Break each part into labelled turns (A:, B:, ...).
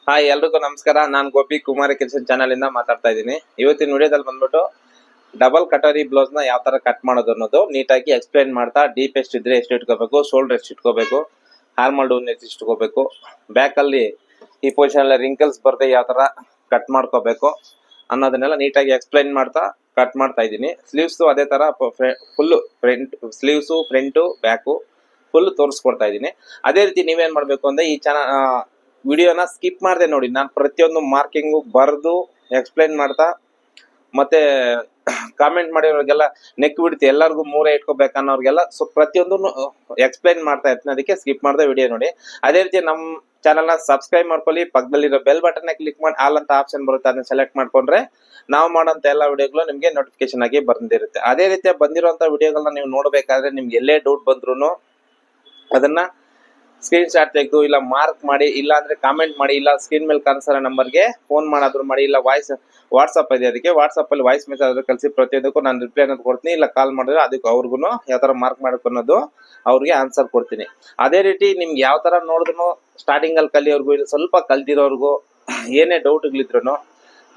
A: Hi ಎಲ್ರಿಗೂ ನಮಸ್ಕಾರ. ನಾನು ಗೋಪಿ ಕುಮಾರಿ ಕಿಚನ್ ಚಾನಲ್ ಇಂದ ಮಾತಾಡ್ತಾ ಇದ್ದೀನಿ. ಇವತ್ತಿನ ವಿಡಿಯೋದಲ್ಲಿ ಬಂದ್ಬಿಟ್ಟು ಡಬಲ್ ಕಟೋರಿ ಬ್ಲೌಸ್ ನ ಯಾವ ತರ ಕಟ್ ಮಾಡೋದು ಅನ್ನೋದು ನೀಟಾಗಿ ಎಕ್ಸ್ಪ್ಲೈನ್ ಮಾಡ್ತಾ, ಡೀಪ್ ಎಷ್ಟು ಇದ್ರೆ ಎಷ್ಟು ಇಟ್ಕೋಬೇಕು, ಶೋಲ್ಡರ್ ಎಷ್ಟು ಇಟ್ಕೋಬೇಕು, ಆರ್ಮಲ್ ಡೌನ್ ಎಷ್ಟು ಇಟ್ಕೋಬೇಕು, ಬ್ಯಾಕ್ ಅಲ್ಲಿ ಈ ಪೊಸಿಷನ್ ಅಲ್ಲಿ ರಿಂಕಲ್ಸ್ ಬರ್ದೆ ಯಾವ ತರ ಕಟ್ ಮಾಡ್ಕೋಬೇಕು ಅನ್ನೋದನ್ನೆಲ್ಲ ನೀಟಾಗಿ ಎಕ್ಸ್ಪ್ಲೈನ್ ಮಾಡ್ತಾ ಕಟ್ ಮಾಡ್ತಾ ಇದ್ದೀನಿ. ಸ್ಲೀವ್ಸ್ ಅದೇ ತರ full front sleeves, front back full ತೋರಿಸ್ಕೊಡ್ತಾ ಇದ್ದೀನಿ. ಅದೇ ರೀತಿ ನೀವೇನ್ ಮಾಡ್ಬೇಕು ಅಂದ್ರೆ ಈ ವಿಡಿಯೋನ ಸ್ಕಿಪ್ ಮಾಡದೆ ನೋಡಿ. ನಾನು ಪ್ರತಿಯೊಂದು ಮಾರ್ಕಿಂಗು ಬರೆದು ಎಕ್ಸ್ಪ್ಲೈನ್ ಮಾಡ್ತಾ ಮತ್ತೆ ಕಾಮೆಂಟ್ ಮಾಡಿರೋರಿಗೆಲ್ಲ ನೆಕ್ ಬಿಡ್ತಿ ಎಲ್ಲರಿಗೂ ಮೂರೇ ಇಟ್ಕೋಬೇಕನ್ನೋರಿಗೆಲ್ಲ ಪ್ರತಿಯೊಂದು ಎಕ್ಸ್ಪ್ಲೈನ್ ಮಾಡ್ತಾ ಇರ್ತೀನಿ. ಅದಕ್ಕೆ ಸ್ಕಿಪ್ ಮಾಡದೆ ವಿಡಿಯೋ ನೋಡಿ. ಅದೇ ರೀತಿ ನಮ್ಮ ಚಾನಲ್ನ ಸಬ್ಸ್ಕ್ರೈಬ್ ಮಾಡ್ಕೊಳ್ಳಿ. ಪಕ್ಕದಲ್ಲಿರೋ ಬೆಲ್ ಬಟನ್ ಕ್ಲಿಕ್ ಮಾಡಿ ಆಲ್ ಅಂತ ಆಪ್ಷನ್ ಬರುತ್ತೆ, ಅದನ್ನ ಸೆಲೆಕ್ಟ್ ಮಾಡ್ಕೊಂಡ್ರೆ ನಾವು ಮಾಡೋಂಥ ಎಲ್ಲ ವಿಡಿಯೋಗಳು ನಿಮಗೆ ನೋಟಿಫಿಕೇಶನ್ ಆಗಿ ಬಂದಿರುತ್ತೆ. ಅದೇ ರೀತಿ ಬಂದಿರುವಂತ ವಿಡಿಯೋಗಳನ್ನ ನೀವು ನೋಡಬೇಕಾದ್ರೆ ನಿಮ್ಗೆ ಎಲ್ಲೇ ಡೌಟ್ ಬಂದ್ರು ಅದನ್ನ ಸ್ಕ್ರೀನ್ ಶಾಟ್ ತೆಗೆದು ಇಲ್ಲ ಮಾರ್ಕ್ ಮಾಡಿ, ಇಲ್ಲ ಅಂದ್ರೆ ಕಾಮೆಂಟ್ ಮಾಡಿ, ಇಲ್ಲ ಸ್ಕ್ರೀನ್ ಮೇಲೆ ಕಾಣಿಸೋ ನಂಬರ್ಗೆ ಫೋನ್ ಮಾಡಾದ್ರು ಮಾಡಿ, ಇಲ್ಲ ವಾಟ್ಸಪ್ ಇದೆ, ಅದಕ್ಕೆ ವಾಟ್ಸಪ್ ಅಲ್ಲಿ ವಾಯ್ಸ್ ಮೆಸೇಜ್ ಆದ್ರೂ ಕಳಿಸಿ. ಪ್ರತಿಯೊಂದಕ್ಕೂ ನಾನು ರಿಪ್ಲೈ ಅನ್ನೋದು ಕೊಡ್ತೀನಿ. ಇಲ್ಲ ಕಾಲ್ ಮಾಡಿದ್ರೆ ಅದಕ್ಕೆ ಅವ್ರಿಗೂ ಯಾವ ತರ ಮಾರ್ಕ್ ಮಾಡಬೇಕು ಅನ್ನೋದು ಅವ್ರಿಗೆ ಆನ್ಸರ್ ಕೊಡ್ತೀನಿ. ಅದೇ ರೀತಿ ನಿಮ್ಗೆ ಯಾವ ತರ ನೋಡಿದ್ರು ಸ್ಟಾರ್ಟಿಂಗ್ ಅಲ್ಲಿ ಕಲಿಯೋರ್ಗು ಇಲ್ಲ ಸ್ವಲ್ಪ ಕಲ್ತಿರೋರ್ಗು ಏನೇ ಡೌಟ್ಗಳಿದ್ರು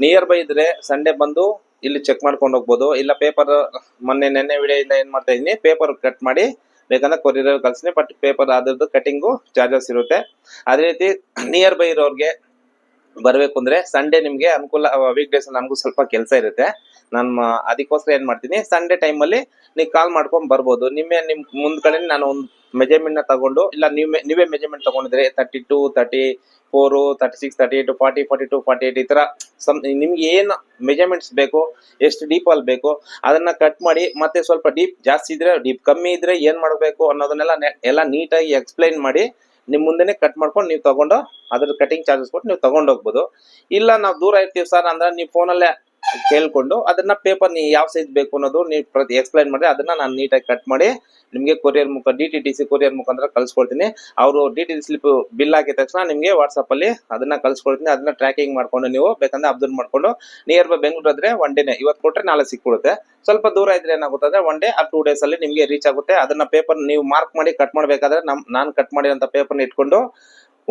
A: ನಿಯರ್ ಬೈ ಇದ್ರೆ ಸಂಡೇ ಬಂದು ಇಲ್ಲಿ ಚೆಕ್ ಮಾಡ್ಕೊಂಡು ಹೋಗ್ಬೋದು. ಇಲ್ಲ ಪೇಪರ್ ನೆನ್ನೆ ವಿಡಿಯೋದಿಂದ ಏನ್ ಮಾಡ್ತಾ ಇದೀನಿ, ಪೇಪರ್ ಕಟ್ ಮಾಡಿ ಬೇಕಂದ್ರೆ ಕೊರಿಯರ್ ಕಳ್ಸಿನಿ. ಬಟ್ ಪೇಪರ್ ಅದ್ರದ್ದು ಕಟಿಂಗು ಚಾರ್ಜಸ್ ಇರುತ್ತೆ. ಅದೇ ರೀತಿ ನಿಯರ್ ಬೈ ಇರೋರ್ಗೆ ಬರ್ಬೇಕು ಅಂದ್ರೆ ಸಂಡೇ ನಿಮ್ಗೆ ಅನುಕೂಲ. ವೀಕ್ ಡೇಸ್ ನಮಗೂ ಸ್ವಲ್ಪ ಕೆಲಸ ಇರುತ್ತೆ. ನಾನು ಅದಕ್ಕೋಸ್ಕರ ಏನ್ ಮಾಡ್ತೀನಿ, ಸಂಡೇ ಟೈಮ್ ಅಲ್ಲಿ ನೀವು ಕಾಲ್ ಮಾಡ್ಕೊಂಡ್ ಬರ್ಬೋದು. ನಿಮ್ ಮುಂದ್ಗಡೆ ನಾನು ಒಂದು ಮೆಜರ್ಮೆಂಟ್ ನ ತಗೊಂಡು, ಇಲ್ಲ ನೀವೇ ಮೆಜರ್ಮೆಂಟ್ ತಗೊಂಡಿದ್ರೆ 32, 34, 36, 38, 40, 42, 48 ಈ ತರ ನಿಮ್ಗೆ ಏನ್ ಮೆಜರ್ಮೆಂಟ್ಸ್ ಬೇಕು, ಎಷ್ಟು ಡೀಪ್ ಅಲ್ಲಿ ಬೇಕು ಅದನ್ನ ಕಟ್ ಮಾಡಿ, ಮತ್ತೆ ಸ್ವಲ್ಪ ಡೀಪ್ ಜಾಸ್ತಿ ಇದ್ರೆ ಡೀಪ್ ಕಮ್ಮಿ ಇದ್ರೆ ಏನ್ ಮಾಡ್ಬೇಕು ಅನ್ನೋದನ್ನೆಲ್ಲ ಎಲ್ಲ ನೀಟಾಗಿ ಎಕ್ಸ್ಪ್ಲೈನ್ ಮಾಡಿ ನಿಮ್ ಮುಂದೆನೆ ಕಟ್ ಮಾಡ್ಕೊಂಡು ನೀವು ತಗೊಂಡು ಅದ್ರ ಕಟಿಂಗ್ ಚಾರ್ಜಸ್ ಕೊಟ್ಟು ನೀವು ತಗೊಂಡು ಹೋಗ್ಬೋದು. ಇಲ್ಲ ನಾವು ದೂರ ಇರ್ತೀವಿ ಸರ್ ಅಂದ್ರೆ ನೀವು ಫೋನಲ್ಲೇ ಕೇಳ್ಕೊಂಡು ಅದನ್ನ ಪೇಪರ್ ನೀವು ಯಾವ ಸೈಜ್ ಬೇಕು ಅನ್ನೋದು ನೀವು ಎಕ್ಸ್ಪ್ಲೈನ್ ಮಾಡಿ ಅದನ್ನ ನಾನು ನೀಟಾಗಿ ಕಟ್ ಮಾಡಿ ನಿಮ್ಗೆ ಕೊರಿಯರ್ DTDC ಕೊರಿಯರ್ ಮುಖಾಂತರ ಕಳ್ಸ್ಕೊಡ್ತೀನಿ. ಅವರು DTD ಸ್ಲಿಪ್ ಬಿಲ್ ಹಾಕಿದ ತಕ್ಷಣ ನಿಮ್ಗೆ ವಾಟ್ಸಪ್ ಅಲ್ಲಿ ಅದನ್ನ ಕಳ್ಸ್ಕೊಡ್ತೀನಿ. ಅದನ್ನ ಟ್ರ್ಯಾಕಿಂಗ್ ಮಾಡ್ಕೊಂಡು ನೀವು ಬೇಕಂದ್ರೆ ಅಬ್ಸರ್ವ್ ಮಾಡ್ಕೊಂಡು ನಿಯರ್ ಬೈ ಬೆಂಗಳೂರು ಆದ್ರೆ ಒನ್ ಡೇನೆ, ಇವತ್ತು ಕೊಟ್ರೆ ನಾಳೆ ಸಿಕ್ಬಿಡುತ್ತೆ. ಸ್ವಲ್ಪ ದೂರ ಇದ್ರೆ ಏನಾಗುತ್ತೆ ಅಂದ್ರೆ 1 day or 2 days ಅಲ್ಲಿ ನಿಮ್ಗೆ ರೀಚ್ ಆಗುತ್ತೆ. ಅದನ್ನ ಪೇಪರ್ ನೀವು ಮಾರ್ಕ್ ಮಾಡಿ ಕಟ್ ಮಾಡ್ಬೇಕಾದ್ರೆ ನಾನು ಕಟ್ ಮಾಡಿರೋಂಥ ಪೇಪರ್ನ ಇಟ್ಕೊಂಡು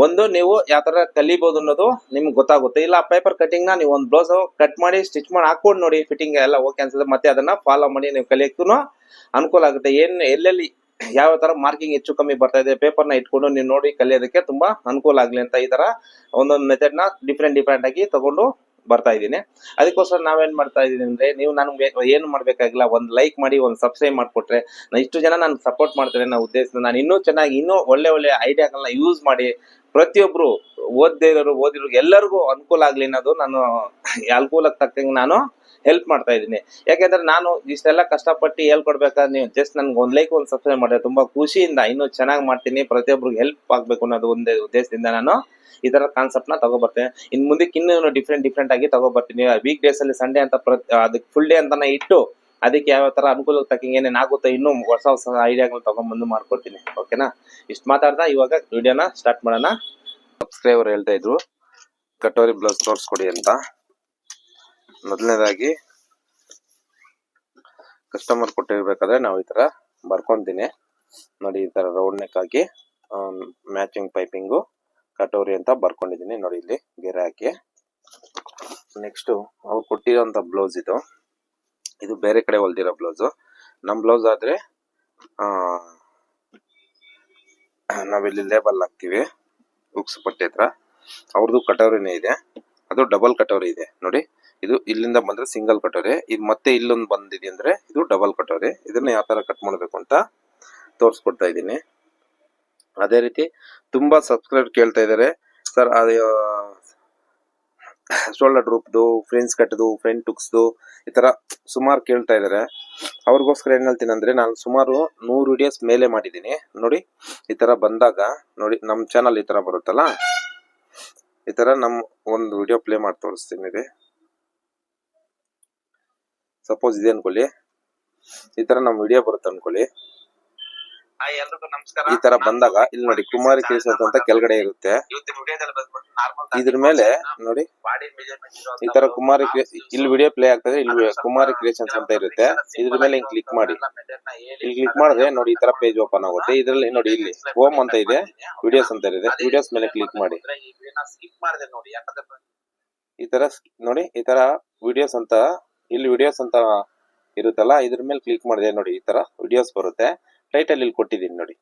A: ಒಂದು ನೀವು ಯಾವ ತರ ಕಲಿಬಹುದು ಅನ್ನೋದು ನಿಮ್ಗೆ ಗೊತ್ತಾಗುತ್ತೆ. ಇಲ್ಲ ಪೇಪರ್ ಕಟಿಂಗ್ ನ ನೀವು ಒಂದು ಬ್ಲೌಸ್ ಕಟ್ ಮಾಡಿ ಸ್ಟಿಚ್ ಮಾಡಿ ಹಾಕೊಂಡು ನೋಡಿ, ಫಿಟ್ಟಿಂಗ್ ಎಲ್ಲ ಓಕೆ ಅನ್ಸುತ್ತೆ. ಮತ್ತೆ ಅದನ್ನ ಫಾಲೋ ಮಾಡಿ ನೀವು ಕಲಿಯಕ್ಕೂ ಅನುಕೂಲ ಆಗುತ್ತೆ. ಎಲ್ಲೆಲ್ಲಿ ಯಾವ ತರ ಮಾರ್ಕಿಂಗ್ ಹೆಚ್ಚು ಕಮ್ಮಿ ಬರ್ತಾ ಇದೆ ಪೇಪರ್ ನ ಇಟ್ಕೊಂಡು ನೀವು ನೋಡಿ ಕಲಿಯೋದಕ್ಕೆ ತುಂಬಾ ಅನುಕೂಲ ಆಗ್ಲಿ ಅಂತ ಈ ತರ ಒಂದೊಂದು ಮೆಥಡ್ ನ ಡಿಫ್ರೆಂಟ್ ಆಗಿ ತಗೊಂಡು ಬರ್ತಾ ಇದ್ದೀನಿ. ಅದಕ್ಕೋಸ್ಕರ ನಾವೇನ್ ಮಾಡ್ತಾ ಇದೀನಿ ಅಂದ್ರೆ, ನೀವು ನನ್ಗೆ ಏನು ಮಾಡ್ಬೇಕಾಗಿಲ್ಲ, ಒಂದ್ ಲೈಕ್ ಮಾಡಿ, ಒಂದ್ ಸಬ್ಸ್ಕ್ರೈಬ್ ಮಾಡ್ಕೊಟ್ರೆ ಇಷ್ಟು ಜನ ನನ್ಗೆ ಸಪೋರ್ಟ್ ಮಾಡ್ತಾರೆ ಅನ್ನೋ ಉದ್ದೇಶದಿಂದ ನಾನು ಇನ್ನೂ ಚೆನ್ನಾಗಿ ಇನ್ನೂ ಒಳ್ಳೆ ಐಡಿಯಾಗಳನ್ನ ಯೂಸ್ ಮಾಡಿ ಪ್ರತಿಯೊಬ್ರು ಓದಿರೋರು ಎಲ್ಲರಿಗೂ ಅನುಕೂಲ ಆಗ್ಲಿ ಅನ್ನೋದು ನಾನು ಅನುಕೂಲಕ್ಕೆ ತಕ್ಕಂಗೆ ನಾನು ಹೆಲ್ಪ್ ಮಾಡ್ತಾ ಇದ್ದೀನಿ. ಯಾಕೆಂದ್ರೆ ನಾನು ಇಷ್ಟೆಲ್ಲ ಕಷ್ಟಪಟ್ಟು ಹೇಳ್ಕೊಡ್ಬೇಕಾದ್ರೆ ನೀವು ಜಸ್ಟ್ ನನ್ಗೆ ಒಂದ್ ಲೈಕ್ ಒಂದ್ ಸಬ್ಸ್ಕ್ರೈಬ್ ಮಾಡಿದ್ರೆ ತುಂಬಾ ಖುಷಿಯಿಂದ ಇನ್ನೂ ಚೆನ್ನಾಗಿ ಮಾಡ್ತೀನಿ, ಪ್ರತಿಯೊಬ್ಬರಿಗೆ ಹೆಲ್ಪ್ ಆಗ್ಬೇಕು ಅನ್ನೋದು ಒಂದೇ ಉದ್ದೇಶದಿಂದ ನಾನು ಈ ತರ ಕಾನ್ಸೆಪ್ಟ್ ನ ತಗೋಬರ್ತೇನೆ. ಇನ್ ಮುಂದಕ್ಕೆ ಇನ್ನೂ ಡಿಫ್ರೆಂಟ್ ಆಗಿ ತಗೋಬರ್ತೀನಿ. ವೀಕ್ ಡೇಸ್ ಅಲ್ಲಿ ಸಂಡೇ ಅಂತ ಅದಕ್ಕೆ ಫುಲ್ ಡೇ ಅಂತಾನೆ ಇಟ್ಟು ಅದಕ್ಕೆ ಯಾವ ತರ ಅನುಕೂಲ ತಕ್ಕಂಗೆ ಏನೇನಾಗುತ್ತೆ ಇನ್ನೂ ಹೊಸ ಐಡಿಯಾಗಳು ತಗೊಂಡ್ಬಂದು ಮಾಡ್ಕೊಡ್ತೀನಿ. ಓಕೆನಾ? ಇಷ್ಟು ಮಾತಾಡ್ತಾ ಇವಾಗ ವಿಡಿಯೋನ ಸ್ಟಾರ್ಟ್ ಮಾಡೋಣ. ಸಬ್ಸ್ಕ್ರೈಬರ್ ಹೇಳ್ತಾ ಇದ್ರು ಕಟೋರಿ ಬ್ಲೌಸ್ ತೋರಿಸ್ಕೊಡಿ ಅಂತ. ಮೊದಲನೇದಾಗಿ ಕಸ್ಟಮರ್ ಕೊಟ್ಟಿರ್ಬೇಕಾದ್ರೆ ನಾವು ಈ ತರ ಬರ್ಕೊಂತೀನಿ ನೋಡಿ. ಈ ತರ ರೌಂಡ್ ನೆಕ್ ಹಾಕಿ ಮ್ಯಾಚಿಂಗ್ ಪೈಪಿಂಗು ಕಟೋರಿ ಅಂತ ಬರ್ಕೊಂಡಿದ್ದೀನಿ ನೋಡಿ, ಇಲ್ಲಿ ಗೆರೆ ಹಾಕಿ. ನೆಕ್ಸ್ಟ್ ಅವ್ರು ಕೊಟ್ಟಿರೋಂಥ ಬ್ಲೌಸ್ ಇದು ಬೇರೆ ಕಡೆ ಹೊಲ್ದಿರೋ ಬ್ಲೌಸು. ನಮ್ಮ ಬ್ಲೌಸ್ ಆದ್ರೆ ನಾವಿಲ್ಲಿ ಲೇಬಲ್ ಹಾಕ್ತಿವಿ ಉಕ್ಸ್ ಪಟ್ಟೆ ಹತ್ರ. ಅವ್ರದ್ದು ಕಟೋರಿನೇ ಇದೆ, ಅದು ಡಬಲ್ ಕಟೋರಿ ಇದೆ ನೋಡಿ. ಇದು ಇಲ್ಲಿಂದ ಬಂದ್ರೆ ಸಿಂಗಲ್ ಕಟೋರಿ, ಇದು ಮತ್ತೆ ಇಲ್ಲೊಂದು ಬಂದಿದೆ ಅಂದ್ರೆ ಇದು ಡಬಲ್ ಕಟೋರಿ. ಇದನ್ನ ಯಾವ ತರ ಕಟ್ ಮಾಡ್ಬೇಕು ಅಂತ ತೋರಿಸ್ಕೊಡ್ತಾ ಇದ್ದೀನಿ. ಅದೇ ರೀತಿ ತುಂಬಾ ಸಬ್ಸ್ಕ್ರೈಬ್ ಕೇಳ್ತಾ ಇದಾರೆ ಸರ್, ಅದು ಶೋಲ್ಡರ್ ಡ್ರೂಪ್ದು, ಫ್ರೆಂಡ್ಸ್ ಕಟ್ದು, ಫ್ರಂಟ್ ಟುಕ್ಸ್ದು ಈ ತರ ಸುಮಾರು ಕೇಳ್ತಾ ಇದಾರೆ. ಅವ್ರಿಗೋಸ್ಕರ ಏನ್ ಹೇಳ್ತೀನಿ ಅಂದ್ರೆ, ನಾನು ಸುಮಾರು 100 ವಿಡಿಯೋಸ್ ಮೇಲೆ ಮಾಡಿದ್ದೀನಿ ನೋಡಿ. ಈ ತರ ಬಂದಾಗ ನೋಡಿ, ನಮ್ ಚಾನಲ್ ಈ ತರ ಬರುತ್ತಲ್ಲ, ಈ ತರ ನಮ್ ಒಂದು ವಿಡಿಯೋ ಪ್ಲೇ ಮಾಡಿ ತೋರಿಸ್ತೀನಿ. ಸಪೋಸ್ ಇದೆ ಅನ್ಕೊಳ್ಳಿ, ಈ ತರ ನಮ್ ವಿಡಿಯೋ ಬರುತ್ತೆ ಅನ್ಕೊಳ್ಳಿ. ಎಲ್ರಿಗೂ ನಮಸ್ಕಾರ. ಈ ತರ ಬಂದಾಗ ಇಲ್ಲಿ ನೋಡಿ ಕುಮಾರಿ ಕ್ರಿಯೇಷನ್ಸ್ ಅಂತ ಕೆಳಗಡೆ ಇರುತ್ತೆ. ಇದ್ರ ಮೇಲೆ ನೋಡಿ ಈ ತರ ಇಲ್ಲಿ ವಿಡಿಯೋ ಪ್ಲೇ ಆಗ್ತದೆ. ಇಲ್ಲಿ ಕುಮಾರಿ ಕ್ರಿಯೇಷನ್ಸ್ ಅಂತ ಇರುತ್ತೆ. ಇದ್ರ ಮೇಲೆ ಹಿಂಗ್ ಕ್ಲಿಕ್ ಮಾಡಿ. ಇಲ್ಲಿ ಕ್ಲಿಕ್ ಮಾಡಿದ್ರೆ ನೋಡಿ ಈ ತರ ಪೇಜ್ ಓಪನ್ ಆಗುತ್ತೆ. ಇದ್ರಲ್ಲಿ ನೋಡಿ ಇಲ್ಲಿ ಹೋಮ್ ಅಂತ ಇದೆ, ವಿಡಿಯೋಸ್ ಅಂತ ಇದೆ. ವಿಡಿಯೋಸ್ ಮೇಲೆ ಕ್ಲಿಕ್ ಮಾಡಿ. ಈ ತರ ನೋಡಿ, ಈ ತರ ವಿಡಿಯೋಸ್ ಅಂತ ಇಲ್ಲಿ ವಿಡಿಯೋಸ್ ಅಂತ ಇರುತ್ತಲ್ಲ, ಇದ್ರ ಮೇಲೆ ಕ್ಲಿಕ್ ಮಾಡಿದೆ ನೋಡಿ ಈ ತರ ವಿಡಿಯೋಸ್ ಬರುತ್ತೆ. ಟೈಟಲ್ ಇಲ್ಲಿ ಕೊಟ್ಟಿದ್ದೀನಿ ನೋಡಿ,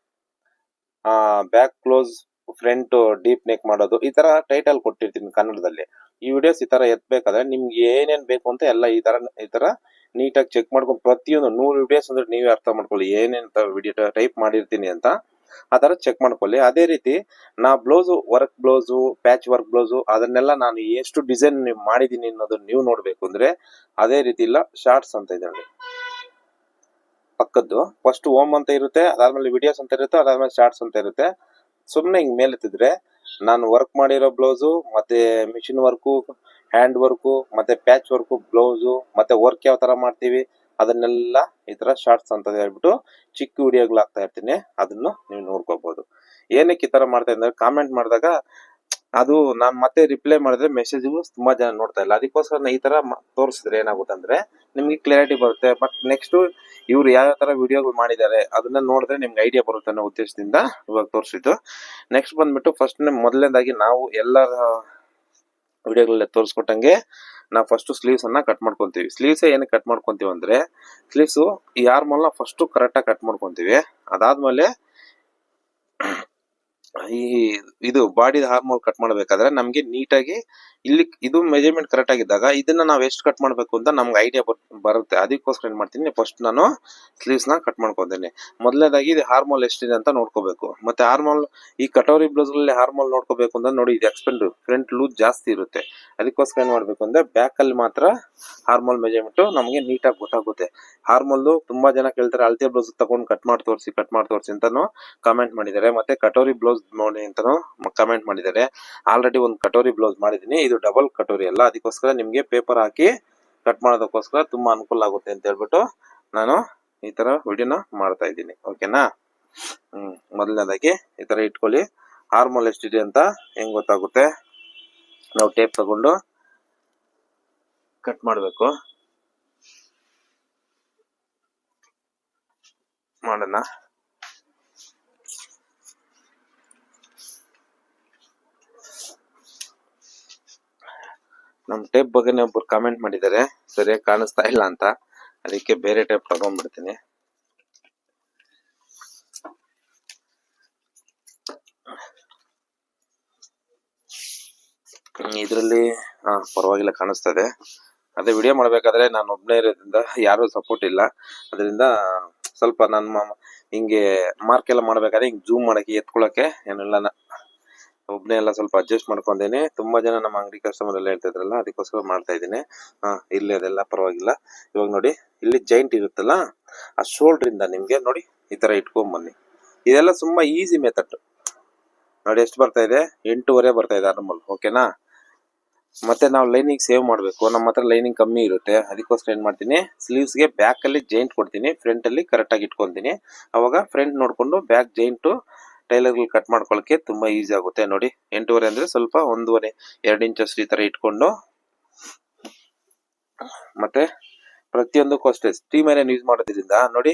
A: back close, front deep neck ಮಾಡೋದು, ಈ ತರ ಟೈಟಲ್ ಕೊಟ್ಟಿರ್ತೀನಿ ಕನ್ನಡದಲ್ಲಿ. ಈ ವಿಡಿಯೋಸ್ ಈ ತರ ಎತ್ಬೇಕಾದ್ರೆ ನಿಮ್ಗೆ ಏನೇನ್ ಬೇಕು ಅಂತ ಎಲ್ಲ ಈ ತರ ನೀಟಾಗಿ ಚೆಕ್ ಮಾಡ್ಕೊಂಡು ಪ್ರತಿಯೊಂದು 100 ವಿಡಿಯೋಸ್ ಅಂದ್ರೆ ನೀವೇ ಅರ್ಥ ಮಾಡ್ಕೊಳ್ಳಿ ಏನೇನ್ ವಿಡಿಯೋ ಟೈಪ್ ಮಾಡಿರ್ತೀನಿ ಅಂತ. ಆ ತರ ಚೆಕ್ ಮಾಡ್ಕೊಳ್ಳಿ. ಅದೇ ರೀತಿ ನಾ work blouse, patch work blouse ಅದನ್ನೆಲ್ಲ ನಾನು ಎಷ್ಟು ಡಿಸೈನ್ ಮಾಡಿದೀನಿ ಅನ್ನೋದು ನೀವು ನೋಡ್ಬೇಕು ಅಂದ್ರೆ ಅದೇ ರೀತಿ ಇಲ್ಲ ಶಾರ್ಟ್ಸ್ ಅಂತ ಇದೆ ನೋಡಿ ಪಕ್ಕದ್ದು. ಫಸ್ಟ್ ಹೋಮ್ ಅಂತ ಇರುತ್ತೆ, ಅದಾದ್ಮೇಲೆ ವಿಡಿಯೋಸ್ ಅಂತ ಇರುತ್ತೆ, ಅದಾದ್ಮೇಲೆ ಶಾರ್ಟ್ಸ್ ಅಂತ ಇರುತ್ತೆ. ಸುಮ್ನೆ ಹಿಂಗ್ ಮೇಲೆತ್ತಿದ್ರೆ ನಾನು ವರ್ಕ್ ಮಾಡಿರೋ ಬ್ಲೌಸು, ಮತ್ತೆ ಮಿಷಿನ್ ವರ್ಕು, ಹ್ಯಾಂಡ್ ವರ್ಕು, ಮತ್ತೆ ಪ್ಯಾಚ್ ವರ್ಕು ಬ್ಲೌಸು, ಮತ್ತೆ ವರ್ಕ್ ಯಾವ ತರ ಮಾಡ್ತೀವಿ ಅದನ್ನೆಲ್ಲ ಈ ತರ ಶಾರ್ಟ್ಸ್ ಅಂತ ಹೇಳ್ಬಿಟ್ಟು ಚಿಕ್ಕ ವಿಡಿಯೋಗಳು ಹಾಕ್ತಾ ಇರ್ತೀನಿ. ಅದನ್ನು ನೀವು ನೋಡ್ಕೋಬಹುದು. ಏನಕ್ಕೆ ಈ ತರ ಮಾಡ್ತಾ ಇದ್ದಾರೆ ಕಾಮೆಂಟ್ ಮಾಡಿದಾಗ ಅದು ನಾನ್ ಮತ್ತೆ ರಿಪ್ಲೈ ಮಾಡಿದ್ರೆ ಮೆಸೇಜ್ಗಳು ತುಂಬಾ ಜನ ನೋಡ್ತಾ ಇಲ್ಲ. ಅದಕ್ಕೋಸ್ಕರ ಈ ತರ ತೋರಿಸಿದ್ರೆ ಏನಾಗುತ್ತೆ ಅಂದ್ರೆ ನಿಮ್ಗೆ ಕ್ಲಾರಿಟಿ ಬರುತ್ತೆ. ಬಟ್ ನೆಕ್ಸ್ಟ್ ಇವ್ರು ಯಾವ ತರ ವಿಡಿಯೋಗಳು ಮಾಡಿದ್ದಾರೆ ಅದನ್ನ ನೋಡಿದ್ರೆ ನಿಮ್ಗೆ ಐಡಿಯಾ ಬರುತ್ತೆ ಅನ್ನೋ ಉದ್ದೇಶದಿಂದ ಇವಾಗ ತೋರಿಸಿದ್ದು. ನೆಕ್ಸ್ಟ್ ಬಂದ್ಬಿಟ್ಟು ಫಸ್ಟ್ ಮೊದಲನೇದಾಗಿ ನಾವು ಎಲ್ಲರ ವಿಡಿಯೋಗಳಲ್ಲಿ ತೋರಿಸ್ಕೊಟ್ಟಂಗೆ ನಾವು ಫಸ್ಟ್ ಸ್ಲೀವ್ಸ್ ಅನ್ನ ಕಟ್ ಮಾಡ್ಕೊಂತೀವಿ. ಸ್ಲೀವ್ಸ್ ಏನಕ್ಕೆ ಕಟ್ ಮಾಡ್ಕೊಂತೀವಿ ಅಂದ್ರೆ ಸ್ಲೀವ್ಸ್ ಈ ಆರ್ಮಲ್ನ ಫಸ್ಟ್ ಕರೆಕ್ಟ್ ಆಗಿ ಕಟ್ ಮಾಡ್ಕೊಂತೀವಿ. ಅದಾದ್ಮೇಲೆ ಇದು ಬಾಡಿ ಹಾರ್ಮೋಲ್ ಕಟ್ ಮಾಡ್ಬೇಕಾದ್ರೆ ನಮ್ಗೆ ನೀಟಾಗಿ ಇಲ್ಲಿ ಇದು ಮೆಜರ್ಮೆಂಟ್ ಕರೆಕ್ಟ್ ಆಗಿದ್ದಾಗ ಇದನ್ನ ನಾವ್ ಎಷ್ಟು ಕಟ್ ಮಾಡ್ಬೇಕು ಅಂತ ನಮ್ಗೆ ಐಡಿಯಾ ಬರುತ್ತೆ. ಅದಕ್ಕೋಸ್ಕರ ಏನ್ ಮಾಡ್ತೀನಿ, ಫಸ್ಟ್ ನಾನು ಸ್ಲೀವ್ಸ್ ನ ಕಟ್ ಮಾಡ್ಕೊತೀನಿ. ಮೊದಲನೇದಾಗಿ ಇದು ಹಾರ್ಮೋಲ್ ಎಷ್ಟಿದೆ ಅಂತ ನೋಡ್ಕೋಬೇಕು. ಮತ್ತೆ ಹಾರ್ಮೋಲ್ ಈ ಕಟೋರಿ ಬ್ಲೌಸ್ ಅಲ್ಲಿ ಹಾರ್ಮೋಲ್ ನೋಡ್ಕೋಬೇಕು ಅಂದ್ರೆ ನೋಡಿ ಇದು ಎಕ್ಸ್ಪೆಂಡ್ ಫ್ರಂಟ್ ಲೂಸ್ ಜಾಸ್ತಿ ಇರುತ್ತೆ. ಅದಕ್ಕೋಸ್ಕರ ಏನ್ ಮಾಡ್ಬೇಕು ಅಂದ್ರೆ ಬ್ಯಾಕ್ ಅಲ್ಲಿ ಮಾತ್ರ ಹಾರ್ಮೋಲ್ ಮೆಜರ್ಮೆಂಟ್ ನಮ್ಗೆ ನೀಟಾಗಿ ಗೊತ್ತಾಗುತ್ತೆ. ಹಾರ್ಮೋಲ್ ತುಂಬಾ ಜನ ಕೇಳ್ತಾರೆ ಅಳತೆ ಬ್ಲೌಸ್ ತಗೊಂಡು ಕಟ್ ಮಾಡಿ ತೋರಿಸಿ ಅಂತಾನು ಕಾಮೆಂಟ್ ಮಾಡಿದ್ದಾರೆ. ಮತ್ತೆ ಕಟೋರಿ ಬ್ಲೌಸ್ ನೋಡಿ ಅಂತಾನು ಕಮೆಂಟ್ ಮಾಡಿದ್ದಾರೆ. ಆಲ್ರೆಡಿ ಒಂದು ಕಟೋರಿ ಬ್ಲೌಸ್ ಮಾಡಿದೀನಿ, ಇದು ಡಬಲ್ ಕಟೋರಿ ಅಲ್ಲ. ಅದಕ್ಕೋಸ್ಕರ ನಿಮ್ಗೆ ಪೇಪರ್ ಹಾಕಿ ಕಟ್ ಮಾಡೋದಕ್ಕೋಸ್ಕರ ತುಂಬಾ ಅನುಕೂಲ ಆಗುತ್ತೆ ಅಂತ ಹೇಳ್ಬಿಟ್ಟು ನಾನು ಈ ತರ ವಿಡಿಯೋನ ಮಾಡ್ತಾ ಇದ್ದೀನಿ. ಓಕೆನಾ? ಮೊದಲನೇದಾಗಿ ಈ ತರ ಇಟ್ಕೊಳ್ಳಿ. ಹಾರ್ಮೋಲ್ ಎಷ್ಟಿದೆ ಅಂತ ಹೆಂಗ್ ಗೊತ್ತಾಗುತ್ತೆ, ನಾವು ಟೇಪ್ ತಗೊಂಡು ಕಟ್ ಮಾಡ್ಬೇಕು. ಮಾಡೋಣ. ನಮ್ ಟೇಪ್ ಬಗ್ಗೆ ಒಬ್ರು ಕಾಮೆಂಟ್ ಮಾಡಿದ್ದಾರೆ ಸರಿಯಾಗಿ ಕಾಣಿಸ್ತಾ ಇಲ್ಲ ಅಂತ, ಅದಕ್ಕೆ ಬೇರೆ ಟೇಪ್ ತಗೊಂಡ್ಬಿಡ್ತೀನಿ. ಇದ್ರಲ್ಲಿ ಪರವಾಗಿಲ್ಲ ಕಾಣಿಸ್ತದೆ. ಅದೇ ವಿಡಿಯೋ ಮಾಡ್ಬೇಕಾದ್ರೆ ನಾನು ಒಬ್ನೇ ಇರೋದ್ರಿಂದ ಯಾರು ಸಪೋರ್ಟ್ ಇಲ್ಲ. ಅದರಿಂದ ಸ್ವಲ್ಪ ನನ್ನ ಹಿಂಗೆ ಮಾರ್ಕ್ ಎಲ್ಲ ಮಾಡ್ಬೇಕಾದ್ರೆ ಹಿಂಗ್ ಜೂಮ್ ಮಾಡಕ್ಕೆ ಎತ್ಕೊಳಕ್ಕೆ ಏನೆಲ್ಲ ಒಬ್ನೇ ಎಲ್ಲ ಸ್ವಲ್ಪ ಅಡ್ಜಸ್ಟ್ ಮಾಡ್ಕೊಂಡೇನೆ. ತುಂಬಾ ಜನ ನಮ್ಮ ಅಂಗಡಿ ಕಸ್ಟಮರ್ ಎಲ್ಲ ಹೇಳ್ತಾ ಇದ್ರಲ್ಲ, ಅದಕ್ಕೋಸ್ಕರ ಮಾಡ್ತಾ ಇದ್ದೀನಿ. ಇಲ್ಲಿ ಅದೆಲ್ಲ ಪರವಾಗಿಲ್ಲ. ಇವಾಗ ನೋಡಿ ಇಲ್ಲಿ ಜಾಯಿಂಟ್ ಇರುತ್ತಲ್ಲ, ಆ ಶೋಲ್ಡರ್ ಇಂದ ನಿಮ್ಗೆ ನೋಡಿ ಈ ತರ ಇಟ್ಕೊಂಡ್ ಬನ್ನಿ. ಇದೆಲ್ಲ ತುಂಬಾ ಈಸಿ ಮೆಥಡ್. ನೋಡಿ ಎಷ್ಟು ಬರ್ತಾ ಇದೆ, 8.5 ಬರ್ತಾ ಇದೆ ನಾರ್ಮಲ್. ಓಕೆನಾ? ಮತ್ತೆ ನಾವು ಲೈನಿಂಗ್ ಸೇವ್ ಮಾಡ್ಬೇಕು. ನಮ್ಮ ಹತ್ರ ಲೈನಿಂಗ್ ಕಮ್ಮಿ ಇರುತ್ತೆ. ಅದಕ್ಕೋಸ್ಕರ ಏನ್ ಮಾಡ್ತೀನಿ, ಸ್ಲೀವ್ಸ್ ಗೆ ಬ್ಯಾಕ್ ಅಲ್ಲಿ ಜಾಯಿಂಟ್ ಕೊಡ್ತೀನಿ, ಫ್ರಂಟ್ ಅಲ್ಲಿ ಕರೆಕ್ಟ್ ಆಗಿ ಇಟ್ಕೊಂತೀನಿ. ಅವಾಗ ಫ್ರಂಟ್ ನೋಡ್ಕೊಂಡು ಬ್ಯಾಕ್ ಜಾಯಿಂಟ್ ಟೈಲರ್ ಕಟ್ ಮಾಡ್ಕೊಳಕ್ಕೆ ತುಂಬಾ ಈಸಿ ಆಗುತ್ತೆ. ನೋಡಿ 8.5 ಅಂದ್ರೆ ಸ್ವಲ್ಪ 1.5-2 ಇಂಚಸ್ ಈ ತರ ಇಟ್ಕೊಂಡು, ಮತ್ತೆ ಪ್ರತಿಯೊಂದಕ್ಕೂ ಅಷ್ಟೇ ಸ್ಟೀಮ್ ಐರನ್ ಯೂಸ್ ಮಾಡೋದ್ರಿಂದ ನೋಡಿ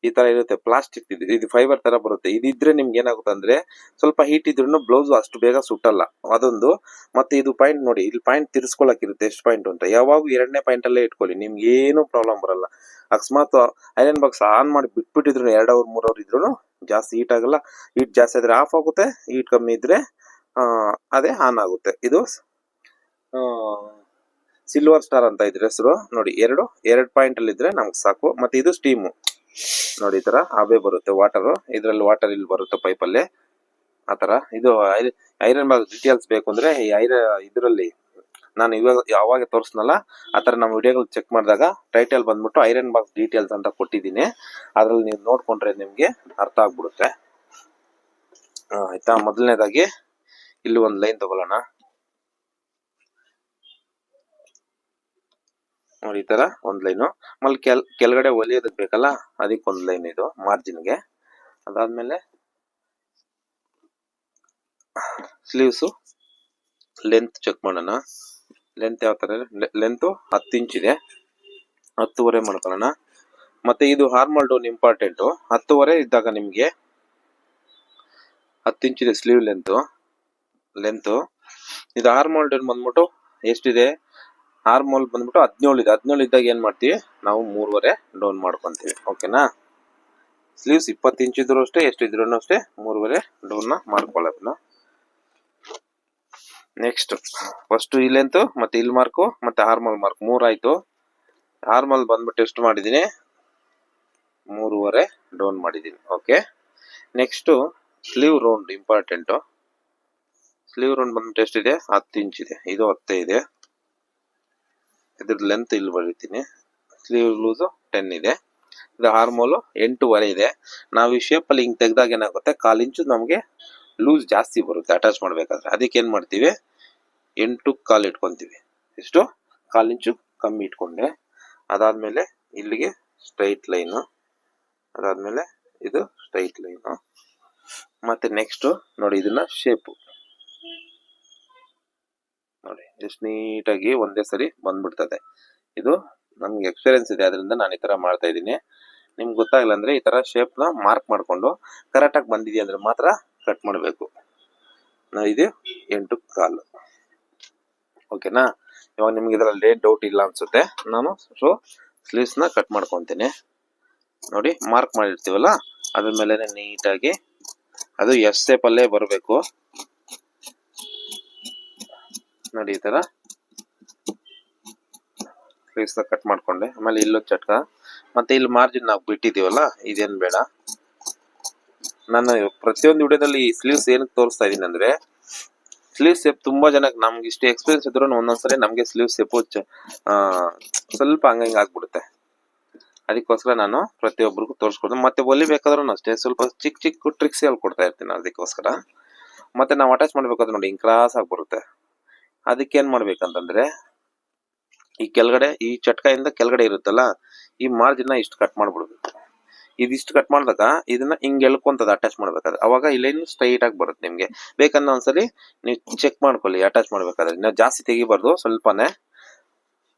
A: ಈ ತರ ಇರುತ್ತೆ. ಪ್ಲಾಸ್ಟಿಕ್ ಇದು ಫೈಬರ್ ತರ ಬರುತ್ತೆ. ಇದಿದ್ರೆ ನಿಮ್ಗೆ ಏನಾಗುತ್ತೆ ಅಂದ್ರೆ ಸ್ವಲ್ಪ ಹೀಟ್ ಇದ್ರೂ ಬ್ಲೌಸ್ ಅಷ್ಟು ಬೇಗ ಸುಟ್ಟಲ್ಲ, ಅದೊಂದು. ಮತ್ತೆ ಇದು ಪಾಯಿಂಟ್ ನೋಡಿ, ಇಲ್ಲಿ ಪಾಯಿಂಟ್ ತಿರ್ಸ್ಕೊಳಕ್ ಇರುತ್ತೆ ಎಷ್ಟು ಪಾಯಿಂಟ್ ಅಂತ. ಯಾವಾಗ 2ನೇ ಪಾಯಿಂಟ್ ಅಲ್ಲೇ ಇಟ್ಕೊಳ್ಳಿ, ನಿಮ್ಗೆ ಏನು ಪ್ರಾಬ್ಲಮ್ ಬರಲ್ಲ. ಅಕಸ್ಮಾತ್ ಐರನ್ ಬಾಕ್ಸ್ ಆನ್ ಮಾಡಿ ಬಿಟ್ಬಿಟ್ಟಿದ್ರು 2 ಅವರ್ 3 ಅವರ್ ಇದ್ರು ಜಾಸ್ತಿ ಹೀಟ್ ಆಗಲ್ಲ. ಹೀಟ್ ಜಾಸ್ತಿ ಆದ್ರೆ ಆಫ್ ಆಗುತ್ತೆ, ಹೀಟ್ ಕಮ್ಮಿ ಇದ್ರೆ ಅದೇ ಆನ್ ಆಗುತ್ತೆ. ಇದು ಸಿಲ್ವರ್ ಸ್ಟಾರ್ ಅಂತ ಇದ್ರೆ ಹೆಸರು ನೋಡಿ. ಎರಡು ಪಾಯಿಂಟ್ ಅಲ್ಲಿ ಇದ್ರೆ ನಮ್ಗೆ ಸಾಕು. ಮತ್ತೆ ಇದು ಸ್ಟೀಮು ನೋಡಿ, ಈ ತರ ಆಬೆ ಬರುತ್ತೆ ವಾಟರ್. ಇದ್ರಲ್ಲಿ ವಾಟರ್ ಇಲ್ಲಿ ಬರುತ್ತೆ ಪೈಪ್ ಅಲ್ಲಿ, ಆತರ. ಇದು ಐರನ್ ಬಾಕ್ಸ್ ಡೀಟೇಲ್ಸ್ ಬೇಕು ಅಂದ್ರೆ ಈ ಇದರಲ್ಲಿ ನಾನು ಇವಾಗ ಯಾವಾಗ ತೋರಿಸ್ನಲ್ಲ ಆತರ ನಮ್ಮ ವಿಡಿಯೋಗಳು ಚೆಕ್ ಮಾಡಿದಾಗ ಟೈಟಲ್ ಬಂದ್ಬಿಟ್ಟು ಐರನ್ ಬಾಕ್ಸ್ ಡೀಟೇಲ್ಸ್ ಅಂತ ಕೊಟ್ಟಿದ್ದೀನಿ. ಅದ್ರಲ್ಲಿ ನೀವು ನೋಡ್ಕೊಂಡ್ರೆ ನಿಮ್ಗೆ ಅರ್ಥ ಆಗ್ಬಿಡುತ್ತೆ. ಆಯ್ತಾ? ಮೊದಲನೇದಾಗಿ ಇಲ್ಲಿ ಒಂದು ಲೈನ್ ತಗೊಳ್ಳೋಣ. ನೋಡಿ ಈ ತರ ಒಂದ್ ಲೈನು. ಆಮೇಲೆ ಕೆಳಗಡೆ ಹೊಲಿಯೋದಕ್ಕೆ ಬೇಕಲ್ಲ, ಅದಕ್ಕೆ ಒಂದ್ ಲೈನ್ ಇದು ಮಾರ್ಜಿನ್ಗೆ. ಅದಾದ್ಮೇಲೆ ಸ್ಲೀವ್ಸು ಲೆಂತ್ ಚೆಕ್ ಮಾಡೋಣ. ಲೆಂತ್ ಯಾವ ಥರ ಇದೆ? ಲೆಂತು 10 ಇಂಚ್ ಇದೆ, 10.5 ಮಾಡ್ಕೊಳ್ಳೋಣ. ಮತ್ತೆ ಇದು ಹಾರ್ಮಲ್ ಡೌನ್ ಇಂಪಾರ್ಟೆಂಟು. 10.5 ಇದ್ದಾಗ ನಿಮಗೆ 10 ಇಂಚ್ ಇದೆ ಸ್ಲೀವ್ ಲೆಂತು. ಇದು ಹಾರ್ಮಲ್ ಡೌನ್ ಬಂದ್ಬಿಟ್ಟು ಎಷ್ಟಿದೆ? ಹಾರ್ಮೋಲ್ ಬಂದ್ಬಿಟ್ಟು 17 ಇದೆ. 17 ಇದ್ದಾಗ ಏನ್ ಮಾಡ್ತೀವಿ ನಾವು 3.5 ಡೌನ್ ಮಾಡ್ಕೊಂತೀವಿ. ಓಕೆನಾ? ಸ್ಲೀವ್ಸ್ 20 ಇಂಚ್ ಇದ್ರು ಅಷ್ಟೇ, ಎಷ್ಟಿದ್ರು ಅಷ್ಟೇ 3.5 ಡೌನ್ ಮಾಡ್ಕೊಳ್ಳೋದು. ನೆಕ್ಸ್ಟ್ ಫಸ್ಟ್ ಈ ಲೆಂತ್ ಮತ್ತೆ ಇಲ್ಲಿ ಮಾರ್ಕು ಮತ್ತೆ ಹಾರ್ಮಲ್ ಮಾರ್ಕ್ 3 ಆಯ್ತು. ಹಾರ್ಮಲ್ ಬಂದ್ಬಿಟ್ಟು ಎಷ್ಟು ಮಾಡಿದೀನಿ? 3.5 ಡೌನ್ ಮಾಡಿದೀನಿ. Okay, next sleeve round important. Sleeve round ಬಂದ್ಬಿಟ್ಟು ಎಷ್ಟಿದೆ? 10 ಇಂಚ್ ಇದೆ. ಇದು 10 ಇದೆ. ಇದ್ರ ಲೆಂತ್ ಇಲ್ಲಿ ಬರೀತೀನಿ. ಸ್ಲೀವ್ ಲೂಸು 10 ಇದೆ. ಇದು ಹಾರ್ಮೋಲು 8.5 ಇದೆ. ನಾವು ಈ ಶೇಪ್ ಅಲ್ಲಿ ಹಿಂಗ್ ತೆಗ್ದಾಗ ಏನಾಗುತ್ತೆ, 1/4 ಇಂಚು ನಮಗೆ ಲೂಸ್ ಜಾಸ್ತಿ ಬರುತ್ತೆ ಅಟ್ಯಾಚ್ ಮಾಡ್ಬೇಕಾದ್ರೆ. ಅದಕ್ಕೆ ಏನ್ ಮಾಡ್ತೀವಿ? 8.25 ಇಟ್ಕೊಂತೀವಿ. ಎಷ್ಟು? 1/4 ಇಂಚು ಕಮ್ಮಿ ಇಟ್ಕೊಂಡೆ. ಅದಾದ್ಮೇಲೆ ಇಲ್ಲಿಗೆ ಸ್ಟ್ರೈಟ್ ಲೈನು, ಅದಾದ್ಮೇಲೆ ಇದು ಸ್ಟ್ರೈಟ್ ಲೈನು. ಮತ್ತೆ ನೆಕ್ಸ್ಟ್ ನೋಡಿ, ಇದನ್ನ ಶೇಪು ನೋಡಿ ಎಷ್ಟು ನೀಟಾಗಿ ಒಂದೇ ಸರಿ ಬಂದ್ಬಿಡ್ತದೆ. ಇದು ನಮ್ಗೆ ಎಕ್ಸ್ಪೀರಿಯನ್ಸ್ ಇದೆ, ಅದರಿಂದ ನಾನು ಈ ತರ ಮಾಡ್ತಾ ಇದ್ದೀನಿ. ನಿಮ್ಗೆ ಗೊತ್ತಾಗಲ್ಲ ಅಂದ್ರೆ ಈ ತರ ಶೇಪ್ ನ ಮಾರ್ಕ್ ಮಾಡ್ಕೊಂಡು ಕರೆಕ್ಟಾಗಿ ಬಂದಿದೆಯಾ ಅಂದ್ರೆ ಮಾತ್ರ ಕಟ್ ಮಾಡಬೇಕು. ಇದು 8.25. ಓಕೆನಾ? ಇವಾಗ ನಿಮ್ಗೆ ಇದರಲ್ಲಿ ಡೌಟ್ ಇಲ್ಲ ಅನ್ಸುತ್ತೆ. ನಾನು ಸ್ಲೀವ್ಸ್ ನ ಕಟ್ ಮಾಡ್ಕೊಂತೀನಿ. ನೋಡಿ, ಮಾರ್ಕ್ ಮಾಡಿರ್ತೀವಲ್ಲ ಅದ್ರ ಮೇಲೆ ನೀಟಾಗಿ ಅದು ಎಸ್ ಶೇಪ್ ಅಲ್ಲೇ ಬರಬೇಕು. ನೋಡಿ ಈ ತರ ಸ್ಲೀವ್ಸ್ ನ ಕಟ್ ಮಾಡ್ಕೊಂಡೆ. ಆಮೇಲೆ ಇಲ್ಲೊಂದು ಚಟ್ಕ, ಮತ್ತೆ ಇಲ್ಲಿ ಮಾರ್ಜಿನ್ ನಾವು ಬಿಟ್ಟಿದೀವಲ್ಲ ಇದೇನ್ ಬೇಡ. ನಾನು ಪ್ರತಿಯೊಂದು ವಿಡಿಯೋದಲ್ಲಿ ಈ ಸ್ಲೀವ್ಸ್ ಏನಕ್ಕೆ ತೋರಿಸ್ತಾ ಇದೀನಿ ಅಂದ್ರೆ, ಸ್ಲೀವ್ ಶೇಪ್ ತುಂಬಾ ಜನಕ್ಕೆ, ನಮ್ಗೆ ಇಷ್ಟು ಎಕ್ಸ್ಪೀರಿಯನ್ಸ್ ಇದ್ರು ಒಂದೊಂದ್ಸರಿ ನಮ್ಗೆ ಸ್ಲೀವ್ ಶೇಪ್ ಸ್ವಲ್ಪ ಹಂಗಂಗೆ ಆಗ್ಬಿಡುತ್ತೆ. ಅದಕ್ಕೋಸ್ಕರ ನಾನು ಪ್ರತಿಯೊಬ್ಬರಿಗೂ ತೋರಿಸ್ಕೊಡ್ತೀನಿ. ಮತ್ತೆ ಹೊಲಿಬೇಕಾದ್ರೂ ಅಷ್ಟೇ ಸ್ವಲ್ಪ ಚಿಕ್ಕ ಚಿಕ್ಕ ಟ್ರಿಕ್ಸ್ ಹೇಳ್ಕೊಡ್ತಾ ಇರ್ತೀನಿ ಅದಕ್ಕೋಸ್ಕರ. ಮತ್ತೆ ನಾವು ಅಟ್ಯಾಚ್ ಮಾಡ್ಬೇಕಾದ್ರೆ ನೋಡಿ ಹಿಂಗ್ ಕ್ರಾಸ್ ಆಗಿ ಬರುತ್ತೆ. ಅದಕ್ಕೆ ಏನ್ ಮಾಡ್ಬೇಕಂತಂದ್ರೆ, ಈ ಕೆಳಗಡೆ ಈ ಚಟ್ಕಾಯಿಂದ ಕೆಳಗಡೆ ಇರುತ್ತಲ್ಲ, ಈ ಮಾರ್ಜಿನ್ ಇಷ್ಟು ಕಟ್ ಮಾಡ್ಬಿಡ್ಬೇಕು. ಇದಿಷ್ಟು ಕಟ್ ಮಾಡಿದಾಗ ಇದನ್ನ ಹಿಂಗ್ ಎಳ್ಕೊಂತದ ಅಟ್ಯಾಚ್ ಮಾಡ್ಬೇಕಾದ್ರೆ, ಅವಾಗ ಈ ಲೈನ್ ಸ್ಟ್ರೈಟ್ ಆಗಿ ಬರುತ್ತೆ. ನಿಮ್ಗೆ ಬೇಕಂದ್ರೆ ಒಂದ್ಸಲಿ ನೀವು ಚೆಕ್ ಮಾಡ್ಕೊಳ್ಳಿ ಅಟ್ಯಾಚ್ ಮಾಡ್ಬೇಕಾದ್ರೆ. ನಾವು ಜಾಸ್ತಿ ತೆಗಿಬಾರ್ದು, ಸ್ವಲ್ಪನೇ.